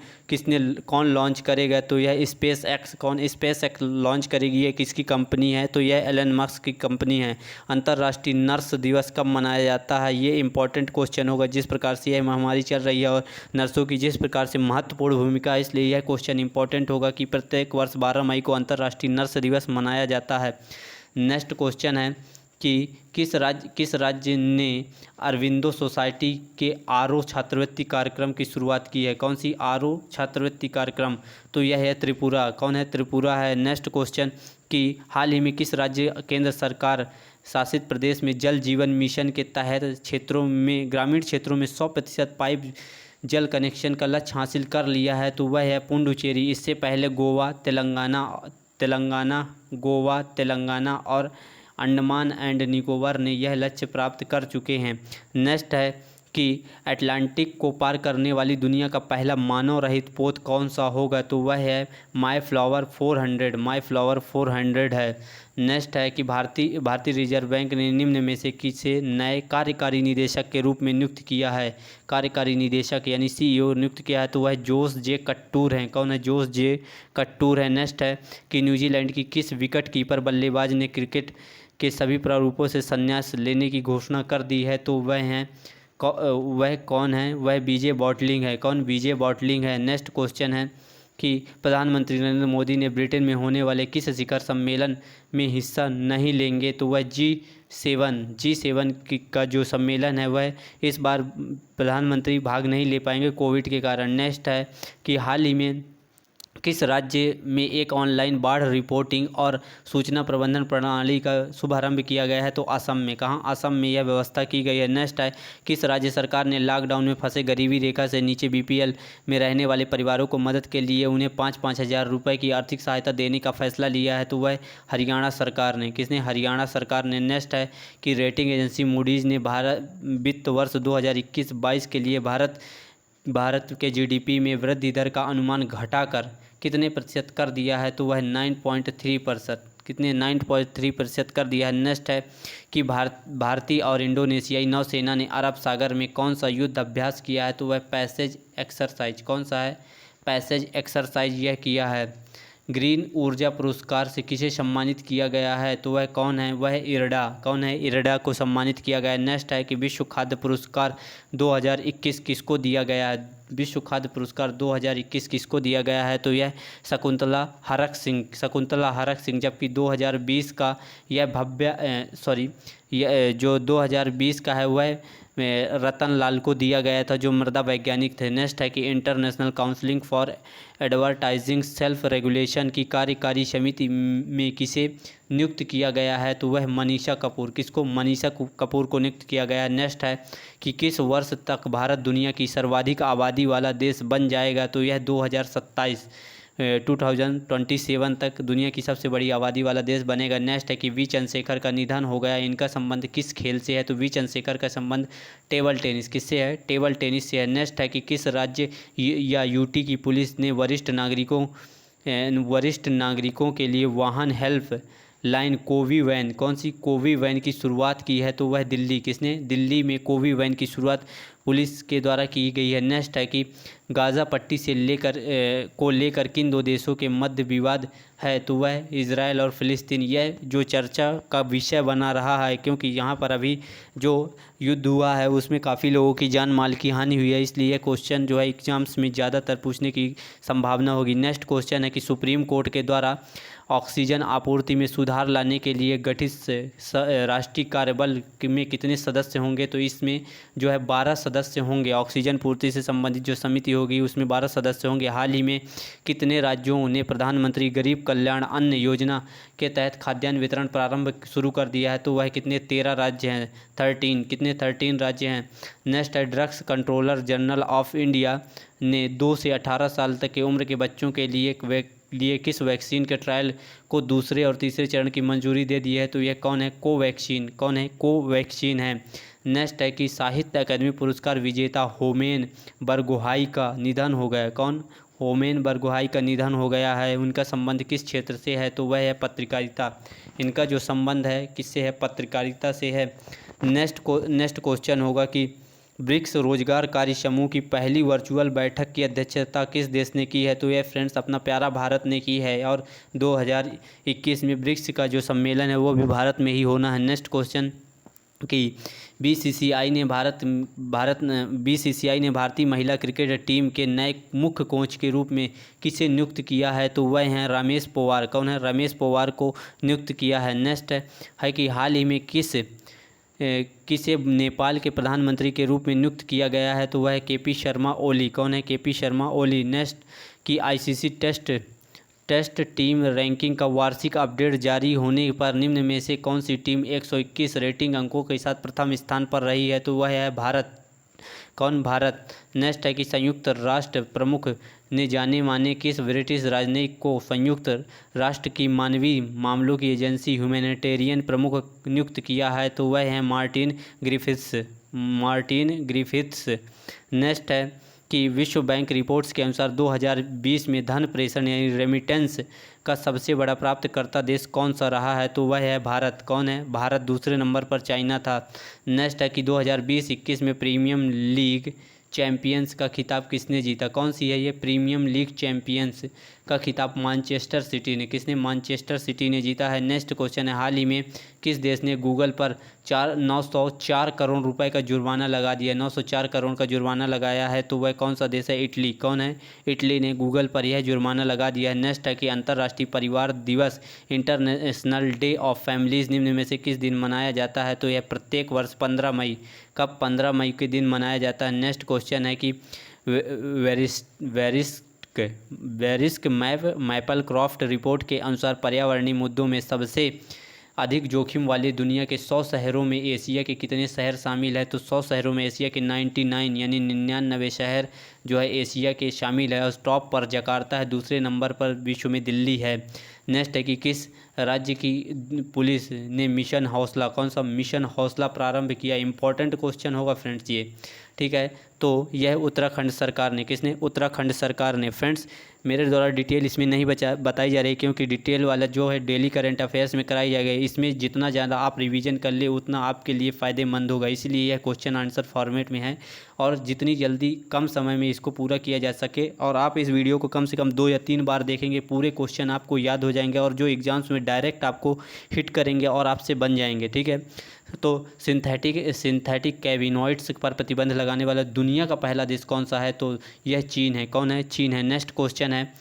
कौन लॉन्च करेगा, तो यह स्पेस एक्स। कौन? स्पेस एक्स लॉन्च करेगी। ये किसकी कंपनी है, तो यह एलन मस्क की कंपनी है। अंतर्राष्ट्रीय नर्स दिवस कब मनाया जाता है, ये इंपॉर्टेंट क्वेश्चन होगा। जिस प्रकार से यह महामारी चल रही है और नर्सों की जिस प्रकार से महत्वपूर्ण भूमिका है, इसलिए यह क्वेश्चन इंपॉर्टेंट होगा कि प्रत्येक वर्ष 12 मई को अंतर्राष्ट्रीय नर्स दिवस मनाया जाता है। नेक्स्ट क्वेश्चन है कि किस राज्य ने अरविंदो सोसाइटी के RO छात्रवृत्ति कार्यक्रम की शुरुआत की है। कौन सी RO छात्रवृत्ति कार्यक्रम, तो यह है त्रिपुरा। कौन है? त्रिपुरा है। नेक्स्ट क्वेश्चन कि हाल ही में किस राज्य केंद्र सरकार शासित प्रदेश में जल जीवन मिशन के तहत क्षेत्रों में, ग्रामीण क्षेत्रों में 100% पाइप जल कनेक्शन का लक्ष्य हासिल कर लिया है, तो वह है पुडुचेरी। इससे पहले गोवा, तेलंगाना और अंडमान एंड निकोबार ने यह लक्ष्य प्राप्त कर चुके हैं। नेक्स्ट है कि अटलांटिक को पार करने वाली दुनिया का पहला मानव रहित पोत कौन सा होगा, तो वह है माई फ्लावर 400 है। नेक्स्ट है कि भारतीय रिजर्व बैंक ने निम्न में से किसे नए कार्यकारी निदेशक के रूप में नियुक्त किया है। कार्यकारी निदेशक यानी CEO नियुक्त किया है, तो वह जोस जे कट्टूर हैं। कौन है? जोस जे कट्टूर है। नेक्स्ट है कि न्यूजीलैंड की किस विकेट कीपर बल्लेबाज ने क्रिकेट के सभी प्रारूपों से संन्यास लेने की घोषणा कर दी है, तो वह कौन है? वह बीजे बॉटलिंग है। कौन? बीजे बॉटलिंग है। नेक्स्ट क्वेश्चन है कि प्रधानमंत्री नरेंद्र मोदी ने ब्रिटेन में होने वाले किस शिखर सम्मेलन में हिस्सा नहीं लेंगे, तो वह G7 का जो सम्मेलन है वह इस बार प्रधानमंत्री भाग नहीं ले पाएंगे कोविड के कारण। नेक्स्ट है कि हाल ही में किस राज्य में एक ऑनलाइन बाढ़ रिपोर्टिंग और सूचना प्रबंधन प्रणाली का शुभारंभ किया गया है, तो असम में। कहाँ? असम में यह व्यवस्था की गई है। नेक्स्ट है किस राज्य सरकार ने लॉकडाउन में फंसे गरीबी रेखा से नीचे BPL में रहने वाले परिवारों को मदद के लिए उन्हें 5-5 हज़ार रुपये की आर्थिक सहायता देने का फैसला लिया है, तो वह हरियाणा सरकार ने। किसने? हरियाणा सरकार ने। नेक्स्ट है कि रेटिंग एजेंसी मूडीज़ ने वित्त वर्ष 2021-22 के लिए भारत के GDP में वृद्धि दर का अनुमान घटाकर कितने प्रतिशत कर दिया है, तो वह 9.3%। कितने? 9.3% कर दिया है। नेक्स्ट है कि भारतीय और इंडोनेशियाई नौसेना ने अरब सागर में कौन सा युद्ध अभ्यास किया है, तो वह पैसेज एक्सरसाइज। कौन सा है? पैसेज एक्सरसाइज यह किया है। ग्रीन ऊर्जा पुरस्कार से किसे सम्मानित किया गया है, तो वह कौन है? वह इरडा। कौन है? इरडा को सम्मानित किया गया है। नेक्स्ट है कि विश्व खाद्य पुरस्कार 2021 किसको दिया गया है? विश्व खाद्य पुरस्कार 2021 किसको दिया गया है, तो यह शकुंतला हरक सिंह। जबकि 2020 का यह जो 2020 का है वह रतन लाल को दिया गया था, जो मृदा वैज्ञानिक थे। नेक्स्ट है कि international council for advertising self regulation की कार्यकारी समिति में किसे नियुक्त किया गया है, तो वह मनीषा कपूर। किसको? मनीषा कपूर को नियुक्त किया गया है। नेक्स्ट है कि किस वर्ष तक भारत दुनिया की सर्वाधिक आबादी वाला देश बन जाएगा, तो यह 2027 तक दुनिया की सबसे बड़ी आबादी वाला देश बनेगा। नेक्स्ट है कि वी चंद्रशेखर का निधन हो गया, इनका संबंध किस खेल से है, तो वी चंद्रशेखर का संबंध टेबल टेनिस। किससे है? टेबल टेनिस से है। नेक्स्ट है कि किस राज्य या UT की पुलिस ने वरिष्ठ नागरिकों के लिए वाहन हेल्प लाइन कोवी वैन, कौन सी कोवी वैन की शुरुआत की है, तो वह दिल्ली। किसने? दिल्ली में कोवी वैन की शुरुआत पुलिस के द्वारा की गई है। नेक्स्ट है कि गाज़ा पट्टी से लेकर किन दो देशों के मध्य विवाद है, तो वह इजराइल और फ़िलिस्तीन। यह जो चर्चा का विषय बना रहा है, क्योंकि यहाँ पर अभी जो युद्ध हुआ है उसमें काफ़ी लोगों की जान माल की हानि हुई है, इसलिए यह क्वेश्चन जो है एग्जाम्स में ज़्यादातर पूछने की संभावना होगी। नेक्स्ट क्वेश्चन है कि सुप्रीम कोर्ट के द्वारा ऑक्सीजन आपूर्ति में सुधार लाने के लिए गठित राष्ट्रीय कार्यबल में कितने सदस्य होंगे, तो इसमें जो है 12 सदस्य होंगे। ऑक्सीजन पूर्ति से संबंधित जो समिति होगी उसमें 12 सदस्य होंगे। हाल ही में कितने राज्यों ने प्रधानमंत्री गरीब कल्याण अन्न योजना के तहत खाद्यान्न वितरण प्रारंभ शुरू कर दिया है, तो वह कितने? 13 राज्य हैं। 13। कितने? 13 राज्य हैं। नेक्स्ट है drugs controller general of India ने 2 से 18 साल तक की उम्र के बच्चों के लिए किस वैक्सीन के ट्रायल को दूसरे और तीसरे चरण की मंजूरी दे दी है, तो यह कौन है? कोवैक्सीन। कौन है? कोवैक्सीन है। नेक्स्ट है कि साहित्य अकादमी पुरस्कार विजेता होमेन बरगोहाई का निधन हो गया। कौन? होमेन बरगोहाई का निधन हो गया है। उनका संबंध किस क्षेत्र से है, तो वह है पत्रकारिता। इनका जो संबंध है किससे है? पत्रकारिता से है। नेक्स्ट क्वेश्चन होगा कि ब्रिक्स रोजगार कार्य समूह की पहली वर्चुअल बैठक की अध्यक्षता किस देश ने की है, तो यह फ्रेंड्स अपना प्यारा भारत ने की है। और 2021 में ब्रिक्स का जो सम्मेलन है वो भी भारत में ही होना है। नेक्स्ट क्वेश्चन कि BCCI ने भारतीय महिला क्रिकेट टीम के नए मुख्य कोच के रूप में किसे नियुक्त किया है, तो वह हैं रमेश पोवार। कौन है? रमेश पोवार को नियुक्त किया है। नेक्स्ट है कि हाल ही में किसे नेपाल के प्रधानमंत्री के रूप में नियुक्त किया गया है, तो वह KP शर्मा ओली। कौन है? KP शर्मा ओली। नेक्स्ट कि ICC टेस्ट टीम रैंकिंग का वार्षिक अपडेट जारी होने पर निम्न में से कौन सी टीम 121 रेटिंग अंकों के साथ प्रथम स्थान पर रही है? तो वह है भारत। कौन? भारत। नेक्स्ट है कि संयुक्त राष्ट्र प्रमुख ने जाने माने किस ब्रिटिश राजनयिक को संयुक्त राष्ट्र की मानवीय मामलों की एजेंसी ह्यूमैनिटेरियन प्रमुख नियुक्त किया है? तो वह है Martin Griffiths. Martin Griffiths. Next है कि विश्व बैंक रिपोर्ट्स के अनुसार 2020 में धन प्रेषण यानी रेमिटेंस का सबसे बड़ा प्राप्तकर्ता देश कौन सा रहा है? तो वह है भारत। कौन है? भारत। दूसरे नंबर पर चाइना था। नेक्स्ट है कि 2020-21 में प्रीमियम लीग चैंपियंस का खिताब किसने जीता? कौन सी है ये प्रीमियम लीग चैंपियंस का खिताब? मैनचेस्टर सिटी ने। किसने? मैनचेस्टर सिटी ने जीता है। नेक्स्ट क्वेश्चन है, हाल ही में किस देश ने गूगल पर 904 करोड़ रुपए का जुर्माना लगा दिया? 904 करोड़ का जुर्माना लगाया है, तो वह कौन सा देश है? इटली। कौन है? इटली ने गूगल पर यह जुर्माना लगा दिया है। नेक्स्ट है कि अंतर्राष्ट्रीय परिवार दिवस इंटरनेशनल डे ऑफ फैमिलीज निम्न में से किस दिन मनाया जाता है? तो यह प्रत्येक वर्ष 15 मई। कब? 15 मई के दिन मनाया जाता है। नेक्स्ट क्वेश्चन है कि वेरिस्क मैपलक्रॉफ्ट रिपोर्ट के अनुसार पर्यावरणीय मुद्दों में सबसे अधिक जोखिम वाले दुनिया के 100 शहरों में एशिया के कितने शहर शामिल है? तो 100 शहरों में एशिया के 99 यानी 99 शहर जो है एशिया के शामिल है। और टॉप पर जकार्ता है, दूसरे नंबर पर विश्व में दिल्ली है। नेक्स्ट है कि किस राज्य की पुलिस ने मिशन हौसला, कौन सा मिशन हौसला प्रारंभ किया? इंपॉर्टेंट क्वेश्चन होगा फ्रेंड्स ये, ठीक है। तो यह उत्तराखंड सरकार ने। किसने? उत्तराखंड सरकार ने। फ्रेंड्स मेरे द्वारा डिटेल इसमें नहीं बताई जा रही, क्योंकि डिटेल वाला जो है डेली करंट अफेयर्स में कराई जाएगी। इसमें जितना ज़्यादा आप रिवीजन कर ले उतना आपके लिए फ़ायदेमंद होगा, इसलिए यह क्वेश्चन आंसर फॉर्मेट में है। और जितनी जल्दी कम समय में इसको पूरा किया जा सके, और आप इस वीडियो को कम से कम 2 या 3 बार देखेंगे, पूरे क्वेश्चन आपको याद हो जाएंगे और जो एग्जाम्स में डायरेक्ट आपको हिट करेंगे और आपसे बन जाएंगे, ठीक है। तो सिंथेटिक कैबिनॉइड्स पर प्रतिबंध लगाने वाला दुनिया का पहला देश कौन सा है? तो यह चीन है। कौन है? चीन है। नेक्स्ट क्वेश्चन है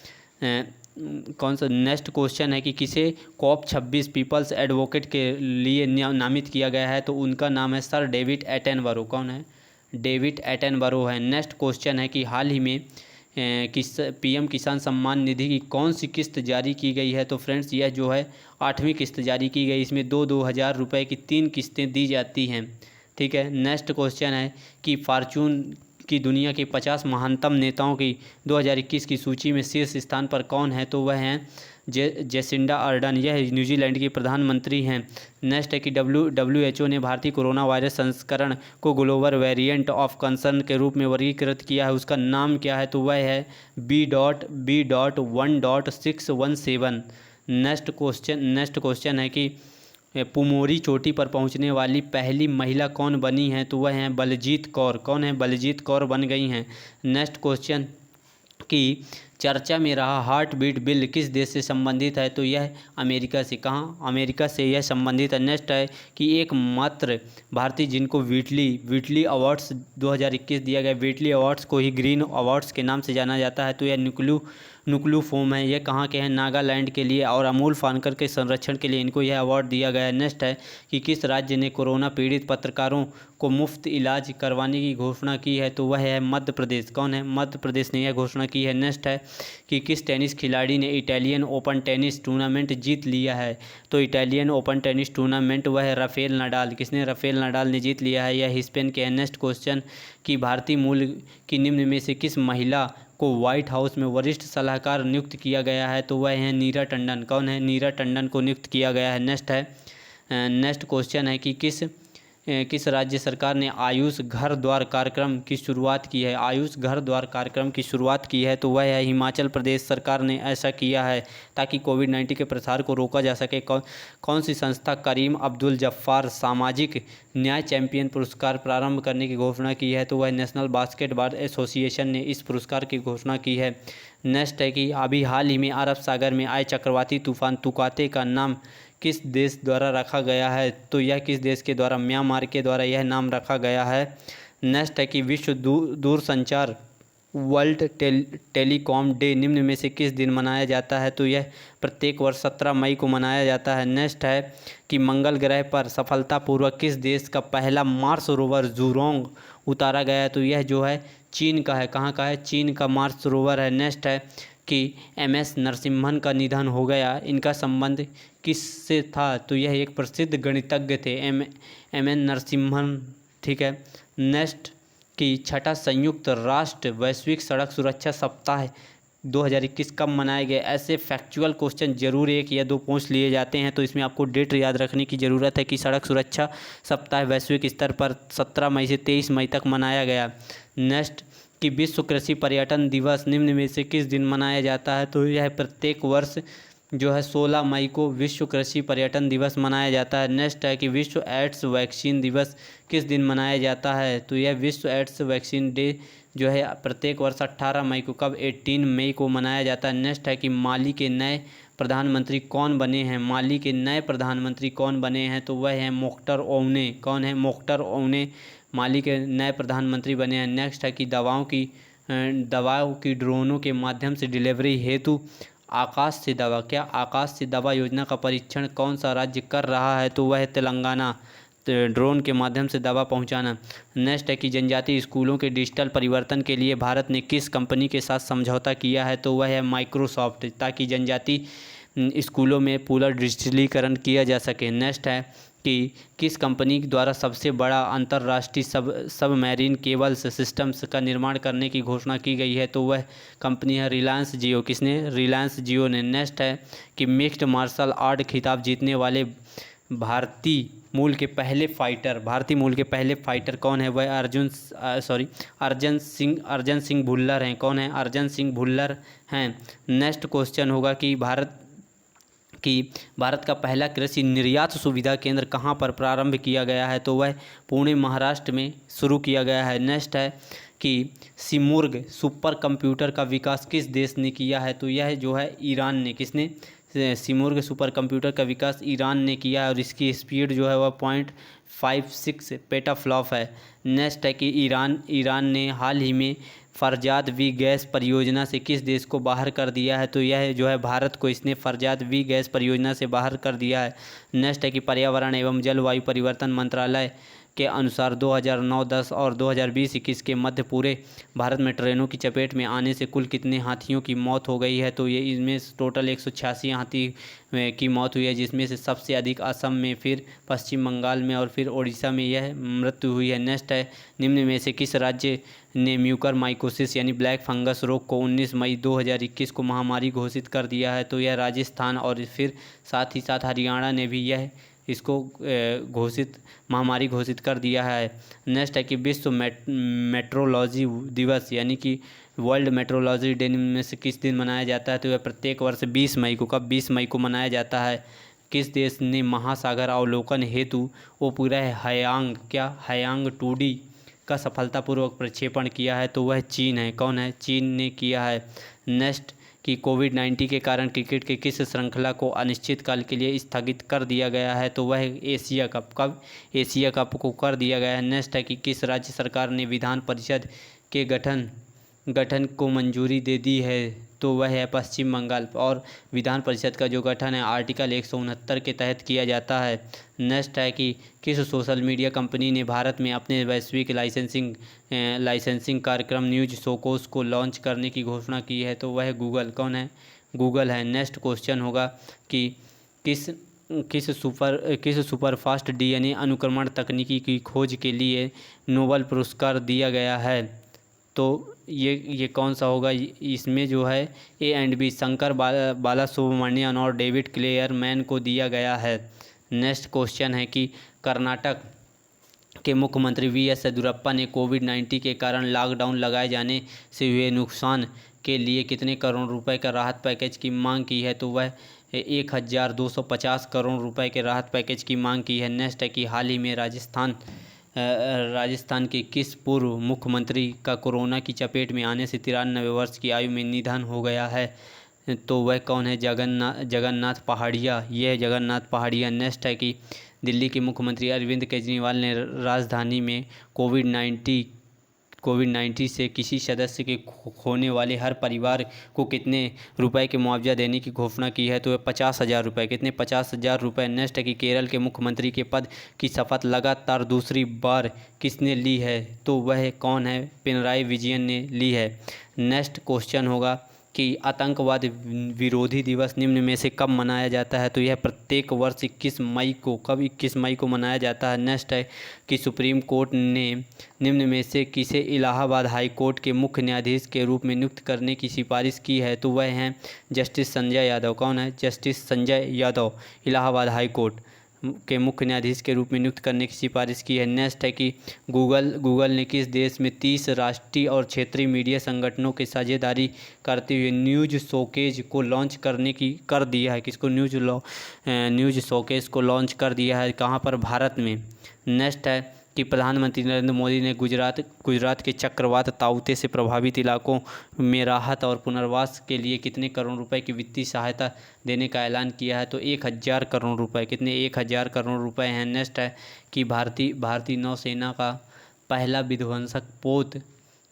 कौन सा? नेक्स्ट क्वेश्चन है कि किसे COP26 पीपल्स एडवोकेट के लिए नामित किया गया है? तो उनका नाम है सर डेविड एटनबरो। कौन है? डेविड एटनबरो है। नेक्स्ट क्वेश्चन है कि हाल ही में PM किसान सम्मान निधि की कौन सी किस्त जारी की गई है? तो फ्रेंड्स यह जो है 8वीं किस्त जारी की गई। इसमें 2-2 हज़ार रुपये की 3 किस्तें दी जाती हैं, ठीक है। नेक्स्ट क्वेश्चन है कि फॉर्चून की दुनिया के 50 महानतम नेताओं की 2021 की सूची में शीर्ष स्थान पर कौन है? तो वह हैं जेसिंडा अर्डन। यह न्यूजीलैंड की प्रधानमंत्री हैं। नेक्स्ट है कि WHO ने भारतीय कोरोना वायरस संस्करण को ग्लोबल वेरिएंट ऑफ कंसर्न के रूप में वर्गीकृत किया है, उसका नाम क्या है? तो वह है B.1.617। नेक्स्ट क्वेश्चन है कि पुमोरी चोटी पर पहुंचने वाली पहली महिला कौन बनी है? तो वह हैं बलजीत कौर। कौन है? बलजीत कौर बन गई हैं। नेक्स्ट क्वेश्चन कि चर्चा में रहा हार्ट बीट बिल किस देश से संबंधित है? तो यह अमेरिका से। कहाँ? अमेरिका से यह संबंधित है। नेक्स्ट है कि एकमात्र भारतीय जिनको व्हीटली अवार्ड्स 2021 दिया गया, व्हीटली अवार्ड्स को ही ग्रीन अवार्ड्स के नाम से जाना जाता है, तो यह नुक्लू फोम है। यह कहाँ के हैं? नागालैंड के लिए, और अमूल फानकर के संरक्षण के लिए इनको यह अवार्ड दिया गया है। नेक्स्ट है कि किस राज्य ने कोरोना पीड़ित पत्रकारों को मुफ्त इलाज करवाने की घोषणा की है? तो वह है मध्य प्रदेश। कौन है? मध्य प्रदेश ने यह घोषणा की है। नेक्स्ट है कि किस टेनिस खिलाड़ी ने इटालियन ओपन टेनिस टूर्नामेंट जीत लिया है? तो इटालियन ओपन टेनिस टूर्नामेंट वह है राफेल नडाल। किसने? राफेल नडाल ने जीत लिया है। यह स्पेन के। नेक्स्ट क्वेश्चन कि भारतीय मूल की निम्न में से किस महिला को व्हाइट हाउस में वरिष्ठ सलाहकार नियुक्त किया गया है? तो वह हैं नीरा टंडन। कौन है? नीरा टंडन को नियुक्त किया गया है। नेक्स्ट क्वेश्चन है कि किस राज्य सरकार ने आयुष घर द्वार कार्यक्रम की शुरुआत की है? आयुष घर द्वार कार्यक्रम की शुरुआत की है, तो वह है हिमाचल प्रदेश सरकार ने ऐसा किया है ताकि कोविड-19 के प्रसार को रोका जा सके। कौन सी संस्था करीम अब्दुल जब्बार सामाजिक न्याय चैंपियन पुरस्कार प्रारंभ करने की घोषणा की है? तो वह नेशनल बास्केटबॉल एसोसिएशन ने इस पुरस्कार की घोषणा की है। नेक्स्ट है कि अभी हाल ही में अरब सागर में आए चक्रवाती तूफान तुकाते का नाम किस देश द्वारा रखा गया है? तो यह किस देश के द्वारा? म्यांमार के द्वारा यह नाम रखा गया है। नेक्स्ट है कि विश्व दूरसंचार वर्ल्ड टेलीकॉम डे निम्न में से किस दिन मनाया जाता है? तो यह प्रत्येक वर्ष 17 मई को मनाया जाता है। नेक्स्ट है कि मंगल ग्रह पर सफलतापूर्वक किस देश का पहला मार्स रोवर ज़ुरोंग उतारा गया है? तो यह जो है चीन का है। कहाँ का है? चीन का मार्स रोवर है। नेक्स्ट है कि MS नरसिम्हन का निधन हो गया। इनका संबंध किससे था? तो यह एक प्रसिद्ध गणितज्ञ थे, MN नरसिम्हन। ठीक है। नेक्स्ट कि छठा संयुक्त राष्ट्र वैश्विक सड़क सुरक्षा सप्ताह 2021 कब मनाया गया? ऐसे फैक्चुअल क्वेश्चन जरूर 1 या 2 पूछ लिए जाते हैं, तो इसमें आपको डेट याद रखने की ज़रूरत है कि सड़क सुरक्षा सप्ताह वैश्विक स्तर पर 17 मई से 23 मई तक मनाया गया। नेक्स्ट कि विश्व कृषि पर्यटन दिवस निम्न में से किस दिन मनाया जाता है? तो यह प्रत्येक वर्ष जो है 16 मई को विश्व कृषि पर्यटन दिवस मनाया जाता है। नेक्स्ट है कि विश्व एड्स वैक्सीन दिवस किस दिन मनाया जाता है? तो यह विश्व एड्स वैक्सीन डे जो है प्रत्येक वर्ष 18 मई को, कब 18 मई को मनाया जाता है। नेक्स्ट है कि माली के नए प्रधानमंत्री कौन बने हैं? माली के नए प्रधानमंत्री कौन बने हैं? तो वह है मोख्तर ओउने। कौन है? मोख्तर ओउने माली के नए प्रधानमंत्री बने हैं। नेक्स्ट है कि दवाओं की ड्रोनों के माध्यम से डिलीवरी हेतु आकाश से दवा योजना का परीक्षण कौन सा राज्य कर रहा है? तो वह है तेलंगाना। ड्रोन के माध्यम से दवा पहुंचाना। नेक्स्ट है कि जनजातीय स्कूलों के डिजिटल परिवर्तन के लिए भारत ने किस कंपनी के साथ समझौता किया है? तो वह है माइक्रोसॉफ्ट, ताकि जनजातीय स्कूलों में पूरा डिजिटलीकरण किया जा सके। नेक्स्ट है कि किस कंपनी द्वारा सबसे बड़ा अंतर्राष्ट्रीय सबमरीन केबल्स सिस्टम्स का निर्माण करने की घोषणा की गई है? तो वह कंपनी है रिलायंस जियो। किसने? रिलायंस जियो ने। नेक्स्ट है कि मिक्स्ड मार्शल आर्ट खिताब जीतने वाले भारतीय मूल के पहले फाइटर कौन है? वह अर्जन सिंह भुल्लर हैं। कौन है? अर्जन सिंह भुल्लर हैं। नेक्स्ट क्वेश्चन होगा कि भारत का पहला कृषि निर्यात सुविधा केंद्र कहाँ पर प्रारंभ किया गया है? तो वह पुणे महाराष्ट्र में शुरू किया गया है। नेक्स्ट है कि सिमुर्ग सुपर कंप्यूटर का विकास किस देश ने किया है? तो यह जो है ईरान ने। किसने? सिमुर्ग सुपर कंप्यूटर का विकास ईरान ने किया है और इसकी स्पीड जो है वह 0.56 पेटाफ्लॉप है। नेक्स्ट है कि ईरान ने हाल ही में फरजाद वी गैस परियोजना से किस देश को बाहर कर दिया है? तो यह जो है भारत को इसने फरजाद वी गैस परियोजना से बाहर कर दिया है। नेक्स्ट है कि पर्यावरण एवं जलवायु परिवर्तन मंत्रालय के अनुसार 2009-10 और 2020-21 के मध्य पूरे भारत में ट्रेनों की चपेट में आने से कुल कितने हाथियों की मौत हो गई है? तो ये इसमें टोटल 186 हाथी की मौत हुई है, जिसमें से सबसे अधिक असम में, फिर पश्चिम बंगाल में और फिर ओडिशा में यह मृत्यु हुई है। नेक्स्ट है निम्न में से किस राज्य ने म्यूकरमाइकोसिस यानी ब्लैक फंगस रोग को 19 मई 2021 को महामारी घोषित कर दिया है? तो यह राजस्थान और फिर साथ ही साथ हरियाणा ने भी इसको महामारी घोषित कर दिया है। नेक्स्ट है कि विश्व मेट्रोलॉजी दिवस यानी कि वर्ल्ड मेट्रोलॉजी डे में से किस दिन मनाया जाता है? तो यह प्रत्येक वर्ष 20 मई को, कब 20 मई को मनाया जाता है। किस देश ने महासागर अवलोकन हेतु उपग्रह हयांग 2D का सफलतापूर्वक प्रक्षेपण किया है? तो वह चीन है। कौन है? चीन ने किया है। नेक्स्ट कि कोविड-19 के कारण क्रिकेट के किस श्रृंखला को अनिश्चितकाल के लिए स्थगित कर दिया गया है? तो वह एशिया कप। कब? एशिया कप को कर दिया गया है। नेक्स्ट है कि किस राज्य सरकार ने विधान परिषद के गठन को मंजूरी दे दी है? तो वह है पश्चिम बंगाल। और विधान परिषद का जो गठन है आर्टिकल 169 के तहत किया जाता है। नेक्स्ट है कि किस सोशल मीडिया कंपनी ने भारत में अपने वैश्विक लाइसेंसिंग कार्यक्रम न्यूज शोकोस को लॉन्च करने की घोषणा की है? तो वह गूगल। कौन है? गूगल है। नेक्स्ट क्वेश्चन होगा कि किस सुपरफास्ट DNA अनुक्रमण तकनीकी की खोज के लिए नोबेल पुरस्कार दिया गया है? तो ये कौन सा होगा? इसमें जो है A&B शंकर बालासुब्रमण्यन और डेविड क्लेयरमैन को दिया गया है। नेक्स्ट क्वेश्चन है कि कर्नाटक के मुख्यमंत्री VS येदियुरप्पा ने कोविड-19 के कारण लॉकडाउन लगाए जाने से हुए नुकसान के लिए कितने करोड़ रुपए का राहत पैकेज की मांग की है? तो वह 1250 करोड़ रुपए के राहत पैकेज की मांग की है। नेक्स्ट है कि हाल ही में राजस्थान के किस पूर्व मुख्यमंत्री का कोरोना की चपेट में आने से 93 वर्ष की आयु में निधन हो गया है? तो वह कौन है? जगन्नाथ पहाड़िया। यह जगन्नाथ पहाड़िया। नेक्स्ट है कि दिल्ली के मुख्यमंत्री अरविंद केजरीवाल ने राजधानी में कोविड-19 से किसी सदस्य के खोने वाले हर परिवार को कितने रुपए के मुआवजा देने की घोषणा की है? तो 50,000 रुपये। कितने? 50,000 रुपये। नेक्स्ट है कि केरल के मुख्यमंत्री के पद की शपथ लगातार दूसरी बार किसने ली है? तो वह कौन है? पिनराई विजयन ने ली है। नेक्स्ट क्वेश्चन होगा कि आतंकवाद विरोधी दिवस निम्न में से कब मनाया जाता है? तो यह प्रत्येक वर्ष 21 मई को, कब 21 मई को मनाया जाता है? नेक्स्ट है कि सुप्रीम कोर्ट ने निम्न में से किसे इलाहाबाद हाई कोर्ट के मुख्य न्यायाधीश के रूप में नियुक्त करने की सिफारिश की है? तो वह हैं जस्टिस संजय यादव। कौन है? Justice Sanjay Yadav Allahabad high court के मुख्य न्यायाधीश के रूप में नियुक्त करने की सिफारिश की है। नेक्स्ट है कि गूगल ने किस देश में 30 राष्ट्रीय और क्षेत्रीय मीडिया संगठनों की साझेदारी करते हुए न्यूज शोकेज को लॉन्च कर दिया है? किसको? न्यूज शोकेज को लॉन्च कर दिया है। कहाँ पर? भारत में। नेक्स्ट है कि प्रधानमंत्री नरेंद्र मोदी ने गुजरात के चक्रवात ताउते से प्रभावित इलाकों में राहत और पुनर्वास के लिए कितने करोड़ रुपए की वित्तीय सहायता देने का ऐलान किया है? तो 1000 करोड़ रुपए। कितने? 1000 करोड़ रुपए हैं। नेक्स्ट है कि भारतीय नौसेना का पहला विध्वंसक पोत,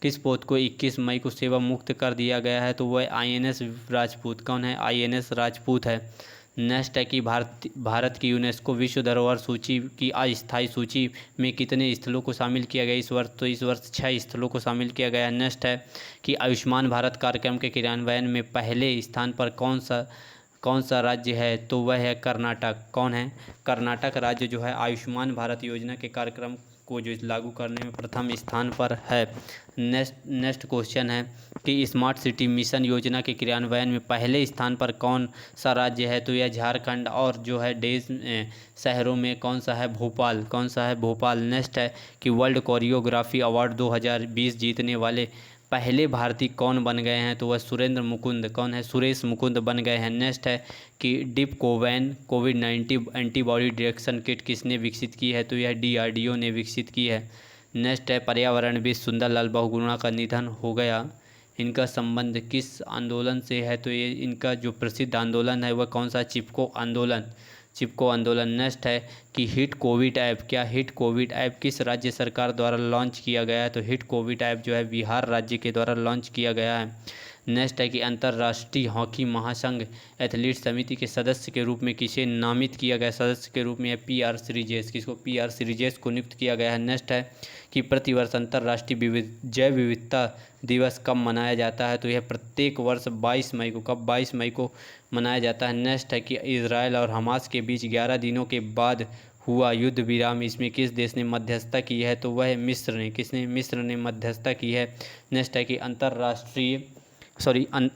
किस पोत को 21 मई को सेवा मुक्त कर दिया गया है? तो वह INS राजपूत। कौन है? INS राजपूत है। नेक्स्ट है कि भारत की यूनेस्को विश्व धरोहर सूची की अस्थायी सूची में कितने स्थलों को शामिल किया गया इस वर्ष? तो इस वर्ष 6 स्थलों को शामिल किया गया है। नेक्स्ट है कि आयुष्मान भारत कार्यक्रम के क्रियान्वयन में पहले स्थान पर कौन सा राज्य है? तो वह है कर्नाटक। कौन है? कर्नाटक राज्य जो है आयुष्मान भारत योजना के कार्यक्रम को जो लागू करने में प्रथम स्थान पर है। नेक्स्ट क्वेश्चन है कि स्मार्ट सिटी मिशन योजना के क्रियान्वयन में पहले स्थान पर कौन सा राज्य है? तो यह झारखंड। और जो है देश शहरों में कौन सा है? भोपाल। कौन सा है? भोपाल। नेक्स्ट है कि वर्ल्ड कोरियोग्राफी अवार्ड 2020 जीतने वाले पहले भारतीय कौन बन गए हैं? तो वह सुरेंद्र मुकुंद। कौन है? सुरेश मुकुंद बन गए हैं। नेक्स्ट है कि डिपकोवैन कोविड-19 एंटीबॉडी डिटेक्शन किट किसने विकसित की है? तो यह DRDO ने विकसित की है। नेक्स्ट है पर्यावरणविद सुंदरलाल बहुगुणा का निधन हो गया, इनका संबंध किस आंदोलन से है? तो ये इनका जो प्रसिद्ध आंदोलन है वह कौन सा? चिपको आंदोलन। नेक्स्ट है कि हिट कोविड ऐप, क्या हिट कोविड ऐप किस राज्य सरकार द्वारा लॉन्च किया गया है? तो हिट कोविड ऐप जो है बिहार राज्य के द्वारा लॉन्च किया गया है। नेक्स्ट है कि अंतर्राष्ट्रीय हॉकी महासंघ एथलीट समिति के सदस्य के रूप में किसे नामित किया गया? सदस्य के रूप में PR श्रीजेश। किसको? PR श्रीजेश को नियुक्त किया गया है। नेक्स्ट है कि प्रतिवर्ष अंतर्राष्ट्रीय जैव विविधता दिवस कब मनाया जाता है? तो यह प्रत्येक वर्ष 22 मई को, कब? 22 मई को मनाया जाता है। नेक्स्ट है कि इजराइल और हमास के बीच 11 दिनों के बाद हुआ युद्ध विराम, इसमें किस देश ने मध्यस्थता की है? तो वह मिस्र ने। किसने? मिस्र ने मध्यस्थता की है। नेक्स्ट है कि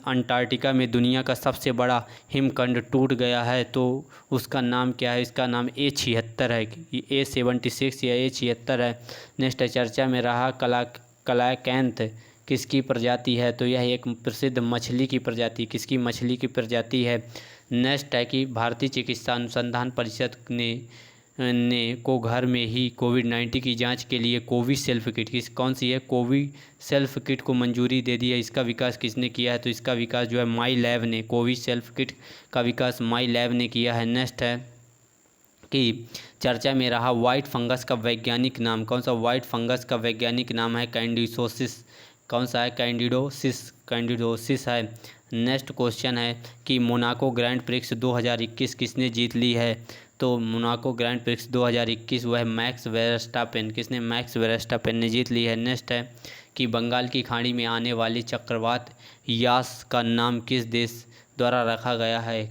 अंटार्कटिका में दुनिया का सबसे बड़ा हिमखंड टूट गया है, तो उसका नाम क्या है? इसका नाम A76 है। A76 या A76 है। नेक्स्ट है चर्चा में रहा कलाकैंथ किसकी प्रजाति है? तो यह एक प्रसिद्ध मछली की प्रजाति। किसकी? मछली की प्रजाति है। नेक्स्ट है कि भारतीय चिकित्सा अनुसंधान परिषद ने को घर में ही कोविड-19 की जांच के लिए कोविसेल्फ किट, कौन सी है? कोविसेल्फ किट को मंजूरी दे दी है। इसका विकास किसने किया है? तो इसका विकास जो है माई लैब ने, कोविसेल्फ किट का विकास माई लैब ने किया है। नेक्स्ट है कि चर्चा में रहा वाइट फंगस का वैज्ञानिक नाम, कौन सा? वाइट फंगस का वैज्ञानिक नाम है कैंडिडोसिस। कौन सा है? कैंडिडोसिस है। नेक्स्ट क्वेश्चन है कि मोनाको ग्रैंड प्रिक्स 2021 किसने जीत ली है? तो मोनाको ग्रैंड प्रिक्स 2021 वह मैक्स वेरस्टापेन। किसने? मैक्स वेरस्टापेन ने जीत ली है। नेक्स्ट है कि बंगाल की खाड़ी में आने वाली चक्रवात यास का नाम किस देश द्वारा रखा गया है?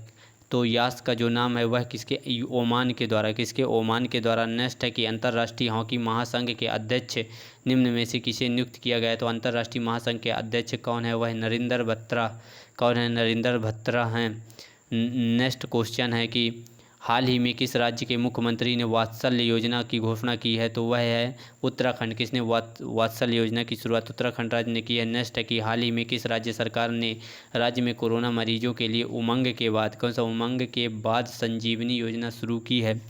तो यास का जो नाम है वह किसके? ओमान के द्वारा। किसके? ओमान के द्वारा। नेक्स्ट है कि अंतर्राष्ट्रीय हॉकी महासंघ के अध्यक्ष निम्न में से किसे नियुक्त किया गया है? तो अंतर्राष्ट्रीय महासंघ के अध्यक्ष कौन है? वह नरेंद्र बत्रा। कौन है? नरेंद्र बत्रा हैं। नेक्स्ट क्वेश्चन है कि हाल ही में किस राज्य के मुख्यमंत्री ने वात्सल्य योजना की घोषणा की है? तो वह है उत्तराखंड। किसने वात्सल्य योजना की शुरुआत उत्तराखंड राज्य ने की है। नेक्स्ट है कि हाल ही में किस राज्य सरकार ने राज्य में कोरोना मरीजों के लिए उमंग के बाद, कौन सा? उमंग के बाद संजीवनी योजना शुरू की है?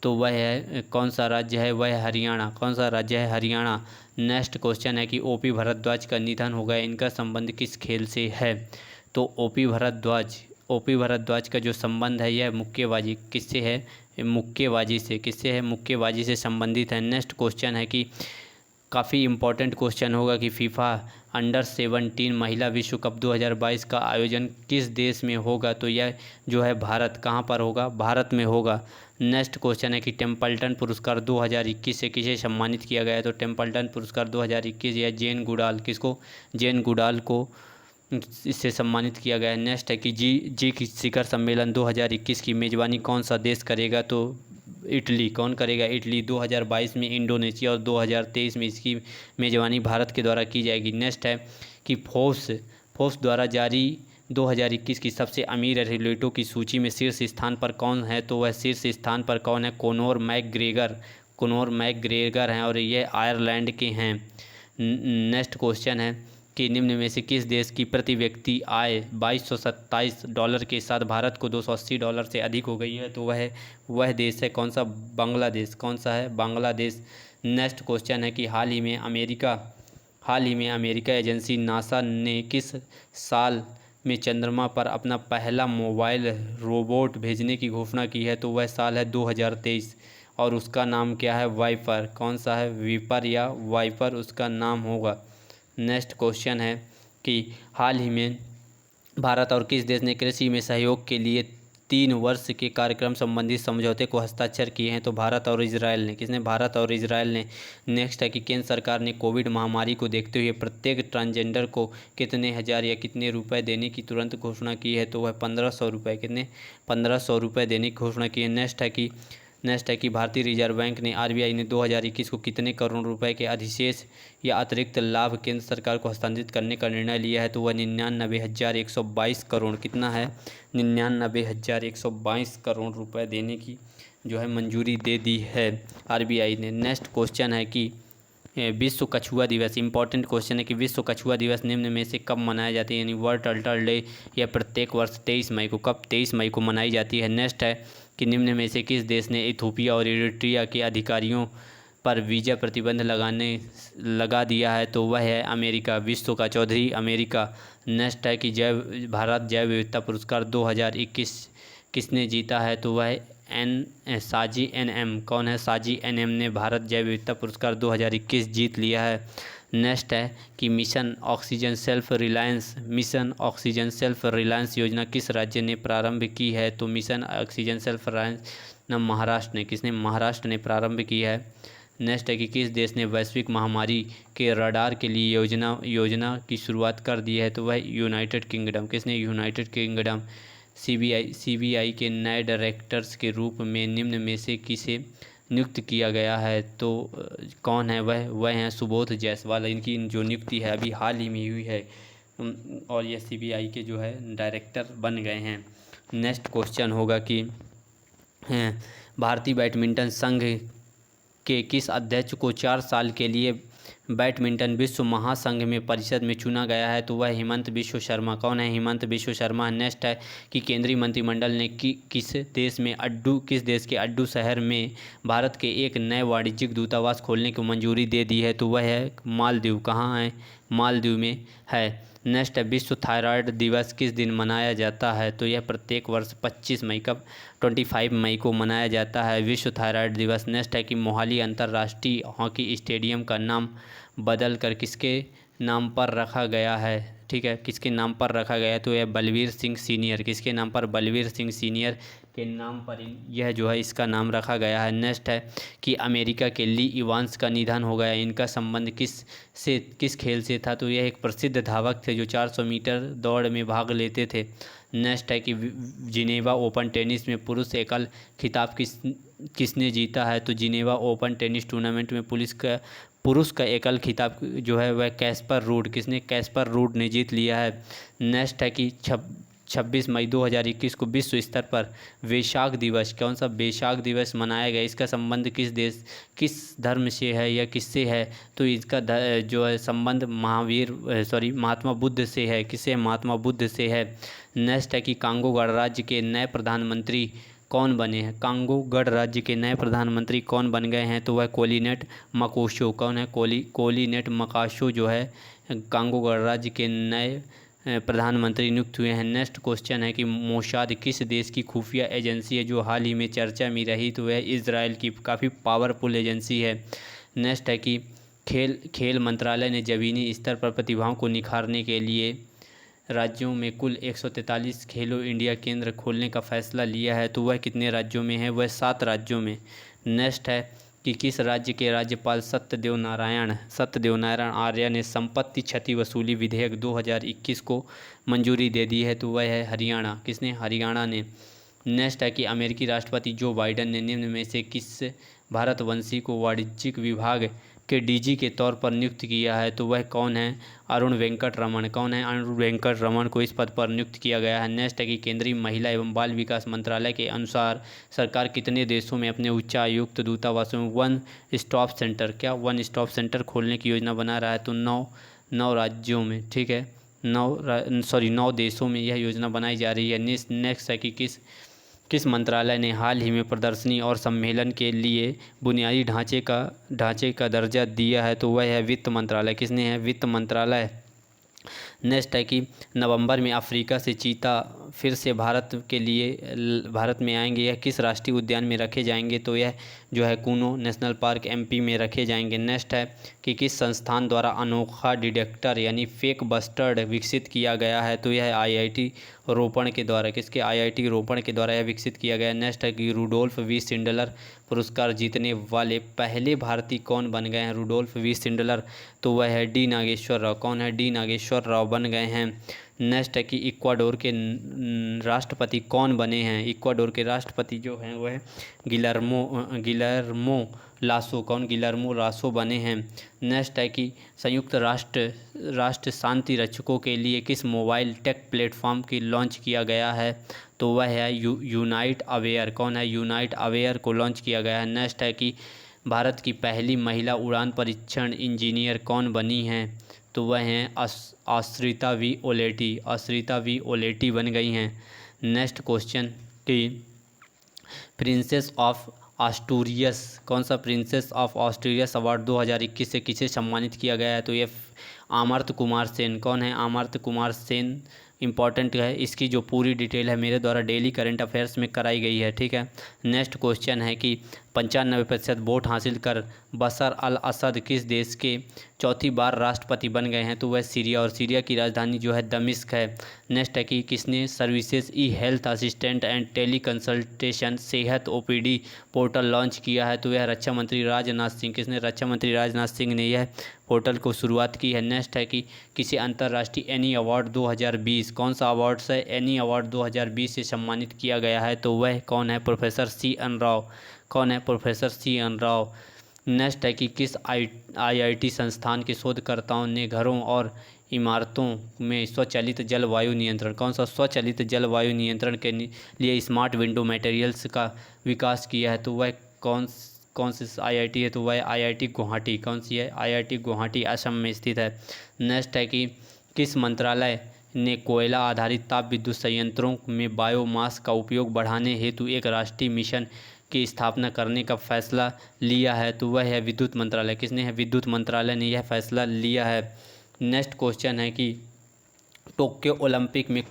तो वह है, कौन सा राज्य है? वह है हरियाणा। कौन सा राज्य है? हरियाणा। नेक्स्ट क्वेश्चन है कि OP भरद्वाज का निधन हो गया, इनका संबंध किस खेल से है? तो OP भरद्वाज का जो संबंध है यह मुक्केबाजी किससे है? मुक्केबाजी से। किससे है? मुक्केबाजी से संबंधित है। नेक्स्ट क्वेश्चन है कि काफ़ी इम्पोर्टेंट क्वेश्चन होगा कि फीफा अंडर-17 महिला विश्व कप 2022 का आयोजन किस देश में होगा? तो यह जो है भारत। कहाँ पर होगा? भारत में होगा। नेक्स्ट क्वेश्चन है कि टेम्पल्टन पुरस्कार 2021 से किसे सम्मानित किया गया है? तो टेम्पल्टन पुरस्कार 2021 या जेन गुडाल, किसको? जेन गुडाल को इससे सम्मानित किया गया है। नेक्स्ट है कि जी की शिखर सम्मेलन 2021 की मेज़बानी कौन सा देश करेगा, तो इटली। कौन करेगा? इटली। 2022 में इंडोनेशिया और 2023 में इसकी मेज़बानी भारत के द्वारा की जाएगी। नेक्स्ट है कि फोर्ब्स द्वारा जारी 2021 की सबसे अमीर एथलीटों की सूची में शीर्ष स्थान पर कौन है, तो वह शीर्ष स्थान पर कौन है? कोनोर मैकग्रेगर हैं और ये आयरलैंड के हैं। नेक्स्ट क्वेश्चन है कि निम्न में से किस देश की प्रति व्यक्ति आय $2227 के साथ भारत को $280 से अधिक हो गई है, तो वह देश है कौन सा? बांग्लादेश। कौन सा है? बांग्लादेश। नेक्स्ट क्वेश्चन है कि हाल ही में अमेरिका एजेंसी नासा ने किस साल में चंद्रमा पर अपना पहला मोबाइल रोबोट भेजने की घोषणा की है, तो वह साल है 2023 और उसका नाम क्या है? वाइपर। कौन सा है? विपर या वाइपर उसका नाम होगा। नेक्स्ट क्वेश्चन है कि हाल ही में भारत और किस देश ने कृषि में सहयोग के लिए 3 वर्ष के कार्यक्रम संबंधी समझौते को हस्ताक्षर किए हैं, तो भारत और इजरायल ने। किसने? भारत और इजरायल ने। नेक्स्ट है कि केंद्र सरकार ने कोविड महामारी को देखते हुए प्रत्येक ट्रांसजेंडर को कितने हज़ार या कितने रुपए देने की तुरंत घोषणा की है, तो वह 1500 रुपये। कितने? 1500 रुपये देने की घोषणा की है। नेक्स्ट है कि भारतीय रिजर्व बैंक ने आरबीआई ने 2021 को कितने करोड़ रुपए के अधिशेष या अतिरिक्त लाभ केंद्र सरकार को हस्तांतरित करने का निर्णय लिया है, तो वह 99,122 करोड़। कितना है? 99,122 करोड़ रुपए देने की जो है मंजूरी दे दी है आरबीआई ने। नेक्स्ट क्वेश्चन है कि विश्व कछुआ दिवस। इंपॉर्टेंट क्वेश्चन है कि विश्व कछुआ दिवस निम्न में से कब मनाया जाता है, यानी वर्ल्ड टर्टल डे यह प्रत्येक वर्ष 23 मई को। कब? 23 मई को मनाई जाती है। नेक्स्ट है कि निम्न में से किस देश ने इथोपिया और इरिट्रिया के अधिकारियों पर वीज़ा प्रतिबंध लगा दिया है, तो वह है अमेरिका। विश्व का चौधरी अमेरिका। नेक्स्ट है कि भारत जैव विविधता पुरस्कार 2021 किसने जीता है, तो वह साजी NM। कौन है? साजी NM ने भारत जैव विविधता पुरस्कार 2021 जीत लिया है। नेक्स्ट है कि मिशन ऑक्सीजन सेल्फ रिलायंस योजना किस राज्य ने प्रारंभ की है, तो mission oxygen self reliance Maharashtra ने। किसने? महाराष्ट्र ने प्रारंभ की है। नेक्स्ट है कि किस देश ने वैश्विक महामारी के रडार के लिए योजना की शुरुआत कर दी है, तो वह यूनाइटेड किंगडम। किसने? United kingdom. सीबीआई के नए डायरेक्टर्स के रूप में निम्न में से किसे नियुक्त किया गया है, तो कौन है? वह हैं सुबोध जायसवाल। इनकी जो नियुक्ति है अभी हाल ही में हुई है और ये सीबीआई के जो है डायरेक्टर बन गए हैं। नेक्स्ट क्वेश्चन होगा कि भारतीय बैडमिंटन संघ के किस अध्यक्ष को 4 साल के लिए बैडमिंटन विश्व महासंघ में परिषद में चुना गया है, तो वह हिमंत बिश्व शर्मा। कौन है? हिमंत बिश्व शर्मा। नेक्स्ट है कि केंद्रीय मंत्रिमंडल ने किस देश के अड्डू शहर में भारत के एक नए वाणिज्यिक दूतावास खोलने की मंजूरी दे दी है, तो वह है मालदीव। कहाँ है? मालदीव में है। नेक्स्ट है विश्व थायराइड दिवस किस दिन मनाया जाता है, तो यह प्रत्येक वर्ष 25 मई को मनाया जाता है विश्व थायराइड दिवस। नेक्स्ट है कि मोहाली अंतर्राष्ट्रीय हॉकी स्टेडियम का नाम बदल कर किसके नाम पर रखा गया है? ठीक है, किसके नाम पर रखा गया है, तो यह बलवीर सिंह सीनियर। किसके नाम पर? बलवीर सिंह सीनियर के नाम पर यह जो है इसका नाम रखा गया है। नेक्स्ट है कि अमेरिका के ली इवांस का निधन हो गया। इनका संबंध किस खेल से था, तो यह एक प्रसिद्ध धावक थे जो 400 मीटर दौड़ में भाग लेते थे। नेक्स्ट है कि जिनेवा ओपन टेनिस में पुरुष एकल खिताब किसने जीता है, तो जिनेवा ओपन टेनिस टूर्नामेंट में पुरुष का एकल खिताब जो है वह कैस्पर रूड। किसने? कैस्पर रूड ने जीत लिया है। नेक्स्ट है कि 26 मई 2021 को विश्व स्तर पर वैशाख दिवस, कौन सा वैशाख दिवस मनाया गया? इसका संबंध किस धर्म से है या किससे है, तो इसका जो है संबंध महात्मा बुद्ध से है। किससे? महात्मा बुद्ध से है। नेक्स्ट है कि कांगो गणराज्य के नए प्रधानमंत्री कौन बने हैं? कांगो गणराज्य के नए प्रधानमंत्री कौन बन गए हैं, तो वह कोलिनेट मकोशो। कौन है? कोलिनेट मकाशो जो है कांगो गणराज्य के नए प्रधानमंत्री नियुक्त हुए हैं। नेक्स्ट क्वेश्चन है कि मोसाद किस देश की खुफिया एजेंसी है जो हाल ही में चर्चा में रही, तो वह इजराइल की काफ़ी पावरफुल एजेंसी है। नेक्स्ट है कि खेल मंत्रालय ने ज़मीनी स्तर पर प्रतिभाओं को निखारने के लिए राज्यों में कुल 143 खेलो इंडिया केंद्र खोलने का फैसला लिया है, तो वह कितने राज्यों में है? वह 7 राज्यों में। नेक्स्ट है कि किस राज्य के राज्यपाल सत्यदेव नारायण आर्य ने संपत्ति क्षति वसूली विधेयक 2021 को मंजूरी दे दी है? तो वह है हरियाणा। किसने? हरियाणा ने। नेक्स्ट है कि अमेरिकी राष्ट्रपति जो बाइडेन ने निम्न में से किस भारतवंशी को वाणिज्यिक विभाग के डीजी के तौर पर नियुक्त किया है? तो वह कौन है? अरुण वेंकट रमन। कौन है? अरुण वेंकट रमन को इस पद पर नियुक्त किया गया है। नेक्स्ट है कि केंद्रीय महिला एवं बाल विकास मंत्रालय के अनुसार सरकार कितने देशों में अपने उच्चायुक्त दूतावासों में वन स्टॉप सेंटर खोलने की योजना बना रहा है? तो 9 राज्यों में। ठीक है, 9 देशों में यह योजना बनाई जा रही है। नेक्स्ट है कि किस मंत्रालय ने हाल ही में प्रदर्शनी और सम्मेलन के लिए बुनियादी ढांचे का दर्जा दिया है? तो वह है वित्त मंत्रालय। किसने है? वित्त मंत्रालय। नेक्स्ट है कि नवंबर में अफ्रीका से चीता फिर से भारत में आएंगे, यह किस राष्ट्रीय उद्यान में रखे जाएंगे? तो यह जो है कूनो नेशनल पार्क एमपी में रखे जाएंगे। नेक्स्ट है कि किस संस्थान द्वारा अनोखा डिटेक्टर यानी फेक बस्टर्ड विकसित किया गया है? तो यह आईआईटी रोपण के द्वारा। किसके? आईआईटी रोपण के द्वारा यह विकसित किया गया है। नेक्स्ट है कि रुडोल्फ वी शिंडलर पुरस्कार जीतने वाले पहले भारतीय कौन बन गए हैं? Rudolph V Schindler. तो वह है डी नागेश्वर राव। कौन है? डी नागेश्वर राव बन गए हैं। नेक्स्ट है कि इक्वाडोर के राष्ट्रपति कौन बने हैं? इक्वाडोर के राष्ट्रपति जो हैं वह गिलर्मो लासो। कौन? गिलर्मो लासो बने हैं। नेक्स्ट है कि संयुक्त राष्ट्र शांति रक्षकों के लिए किस मोबाइल टेक प्लेटफॉर्म की लॉन्च किया गया है? तो वह है यूनाइट अवेयर। कौन है? यूनाइट अवेयर को लॉन्च किया गया है। नेक्स्ट है कि भारत की पहली महिला उड़ान परीक्षण इंजीनियर कौन बनी हैं? तो वह हैं आश्रिता वी ओलेटी बन गई हैं। नेक्स्ट क्वेश्चन कि प्रिंसेस ऑफ आस्टूरियस, कौन सा प्रिंसेस ऑफ आस्टूरियस अवार्ड 2021 से किसे सम्मानित किया गया है? तो ये अमर्त्य कुमार सेन। कौन है? अमर्त्य कुमार सेन इंपॉर्टेंट है। इसकी जो पूरी डिटेल है मेरे द्वारा डेली करंट अफेयर्स में कराई गई है। ठीक है। नेक्स्ट क्वेश्चन है कि 95% वोट हासिल कर बशर अल असद किस देश के चौथी बार राष्ट्रपति बन गए हैं? तो वह सीरिया, और सीरिया की राजधानी जो है दमिश्क है। नेक्स्ट है कि किसने services e health assistant and teleconsultation Sehat OPD portal launch किया है? तो यह रक्षा मंत्री राजनाथ सिंह। किसने? रक्षा मंत्री राजनाथ सिंह ने यह पोर्टल को शुरुआत की है। नेक्स्ट है कि किसी अंतर्राष्ट्रीय एनी अवार्ड 2020, कौन सा अवार्ड से एनी अवार्ड 2020 से सम्मानित किया गया है? तो वह कौन है? Professor CN Rao. कौन है? Professor CN Rao. नेक्स्ट है कि किस IIT संस्थान के शोधकर्ताओं ने घरों और इमारतों में स्वचालित जलवायु नियंत्रण, कौन सा स्वचालित जलवायु नियंत्रण के लिए स्मार्ट विंडो मटेरियल्स का विकास किया है? तो वह कौन सी IIT है? तो वह IIT गुवाहाटी। कौन सी है? IIT गुवाहाटी असम में स्थित है। नेक्स्ट है कि किस मंत्रालय ने कोयला आधारित ताप विद्युत संयंत्रों में बायोमास का उपयोग बढ़ाने हेतु एक राष्ट्रीय मिशन की स्थापना करने का फैसला लिया है? तो वह है विद्युत मंत्रालय। किसने है? विद्युत मंत्रालय ने यह फैसला लिया है। नेक्स्ट क्वेश्चन है कि टोक्यो ओलंपिक में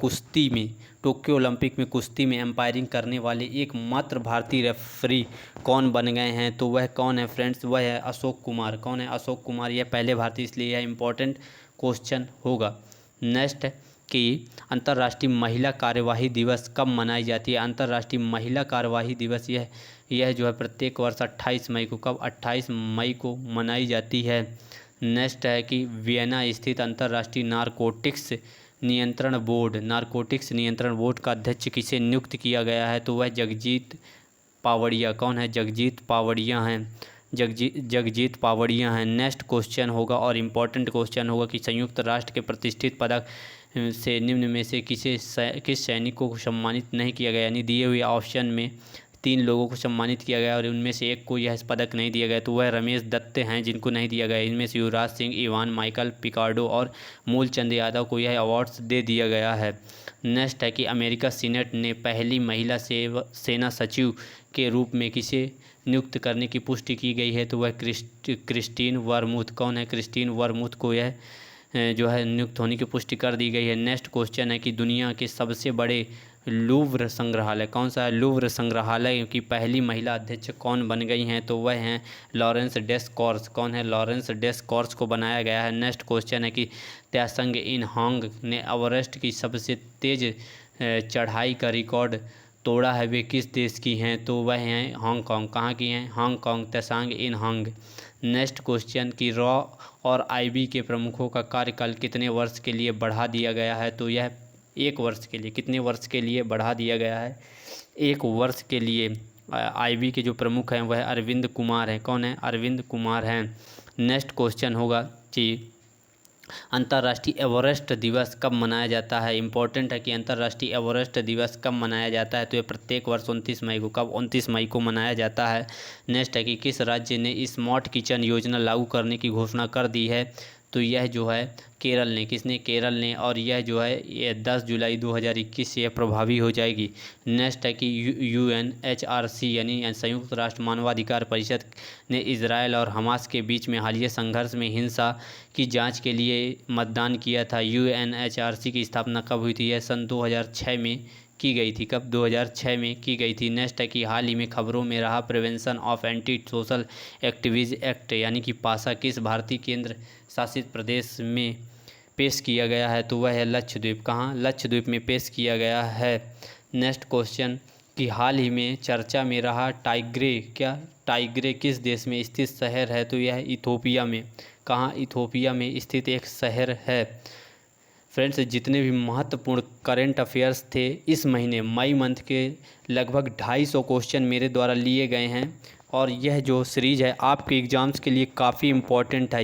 कुश्ती में एम्पायरिंग करने वाले एकमात्र भारतीय रेफरी कौन बन गए हैं? तो वह कौन है फ्रेंड्स? वह है अशोक कुमार। कौन है? अशोक कुमार। यह पहले भारतीय, इसलिए यह इंपॉर्टेंट क्वेश्चन होगा। नेक्स्ट कि अंतर्राष्ट्रीय महिला कार्यवाही दिवस कब मनाई जाती है? अंतर्राष्ट्रीय महिला कार्यवाही दिवस यह जो है प्रत्येक वर्ष 28 मई को, कब? 28 मई को मनाई जाती है। नेक्स्ट है कि वियना स्थित अंतर्राष्ट्रीय नारकोटिक्स नियंत्रण बोर्ड का अध्यक्ष किसे नियुक्त किया गया है? तो वह जगजीत पावड़िया। कौन है? जगजीत पावड़िया हैं। नेक्स्ट क्वेश्चन होगा और इम्पॉर्टेंट क्वेश्चन होगा कि संयुक्त राष्ट्र के प्रतिष्ठित पदक से निम्न में से किस सैनिकों को सम्मानित नहीं किया गया? यानी दिए हुए ऑप्शन में 3 लोगों को सम्मानित किया गया और उनमें से एक को यह पदक नहीं दिया गया। तो वह रमेश दत्त हैं जिनको नहीं दिया गया। इनमें से युवराज सिंह, इवान माइकल पिकार्डो और मूलचंद यादव को यह अवार्ड्स दे दिया गया है। नेक्स्ट है कि अमेरिका सीनेट ने पहली महिला सेना सचिव के रूप में किसे नियुक्त करने की पुष्टि की गई है? तो वह क्रिस्टीन वर्मुथ। कौन है? क्रिस्टीन वर्मुथ को यह जो है नियुक्त होने की पुष्टि कर दी गई है। नेक्स्ट क्वेश्चन है कि दुनिया के सबसे बड़े लूव्र संग्रहालय, कौन सा है? लूव्र संग्रहालय की पहली महिला अध्यक्ष कौन बन गई हैं? तो वह हैं लॉरेंस डेस्कॉर्स। कौन है? लॉरेंस डेस्कॉर्स को बनाया गया है। नेक्स्ट क्वेश्चन है कि त्यासंग इन हांग ने एवरेस्ट की सबसे तेज चढ़ाई का रिकॉर्ड तोड़ा है वे किस देश की हैं, तो वह हैं हांगकांग। कहाँ की हैं? हांगकांग, त्सांग इन हांग। नेक्स्ट क्वेश्चन कि रॉ और आईबी के प्रमुखों का कार्यकाल कितने वर्ष के लिए बढ़ा दिया गया है, तो यह 1 वर्ष के लिए। कितने वर्ष के लिए बढ़ा दिया गया है? 1 वर्ष के लिए। आईबी के जो प्रमुख हैं वह अरविंद कुमार हैं। कौन है? अरविंद कुमार हैं। नेक्स्ट क्वेश्चन होगा कि अंतर्राष्ट्रीय एवरेस्ट दिवस कब मनाया जाता है? इम्पोर्टेंट है कि अंतर्राष्ट्रीय एवरेस्ट दिवस कब मनाया जाता है, तो ये प्रत्येक वर्ष 29 मई को। कब? 29 मई को मनाया जाता है। नेक्स्ट है कि किस राज्य ने स्मार्ट किचन योजना लागू करने की घोषणा कर दी है, तो यह जो है केरल ने। किसने? केरल ने। और यह जो है ये 10 जुलाई 2021 से प्रभावी हो जाएगी। नेक्स्ट है कि UNHRC यानी संयुक्त राष्ट्र मानवाधिकार परिषद ने इजराइल और हमास के बीच में हालिया संघर्ष में हिंसा की जांच के लिए मतदान किया था। UNHRC की स्थापना कब हुई थी? यह सन 2006 में की गई थी। कब? 2006 में की गई थी। नेक्स्ट है कि हाल ही में खबरों में रहा prevention of anti social activities act यानी कि पासा किस भारतीय केंद्र शासित प्रदेश में पेश किया गया है, तो वह है लक्षद्वीप। कहाँ? लक्षद्वीप में पेश किया गया है। नेक्स्ट क्वेश्चन कि हाल ही में चर्चा में रहा टाइग्रे, क्या टाइग्रे किस देश में स्थित शहर है, तो यह इथोपिया में। कहाँ? इथोपिया में स्थित एक शहर है। फ्रेंड्स, जितने भी महत्वपूर्ण करंट अफेयर्स थे इस महीने मई मंथ के, लगभग 250 क्वेश्चन मेरे द्वारा लिए गए हैं। और यह जो सीरीज़ है आपके एग्ज़ाम्स के लिए काफ़ी इम्पॉर्टेंट है।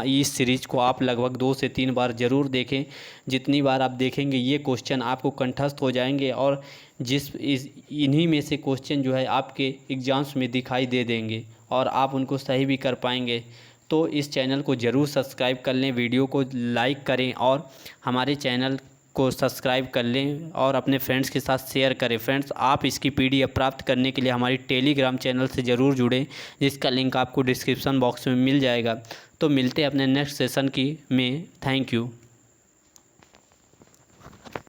इस सीरीज़ को आप लगभग 2 से 3 बार ज़रूर देखें। जितनी बार आप देखेंगे ये क्वेश्चन आपको कंठस्थ हो जाएंगे और इन्हीं में से क्वेश्चन जो है आपके एग्ज़ाम्स में दिखाई दे देंगे और आप उनको सही भी कर पाएंगे। तो इस चैनल को ज़रूर सब्सक्राइब कर लें, वीडियो को लाइक करें और हमारे चैनल को सब्सक्राइब कर लें और अपने फ्रेंड्स के साथ शेयर करें। फ्रेंड्स, आप इसकी PDF प्राप्त करने के लिए हमारी टेलीग्राम चैनल से ज़रूर जुड़ें, जिसका लिंक आपको डिस्क्रिप्शन बॉक्स में मिल जाएगा। तो मिलते हैं अपने नेक्स्ट सेशन में। Thank you.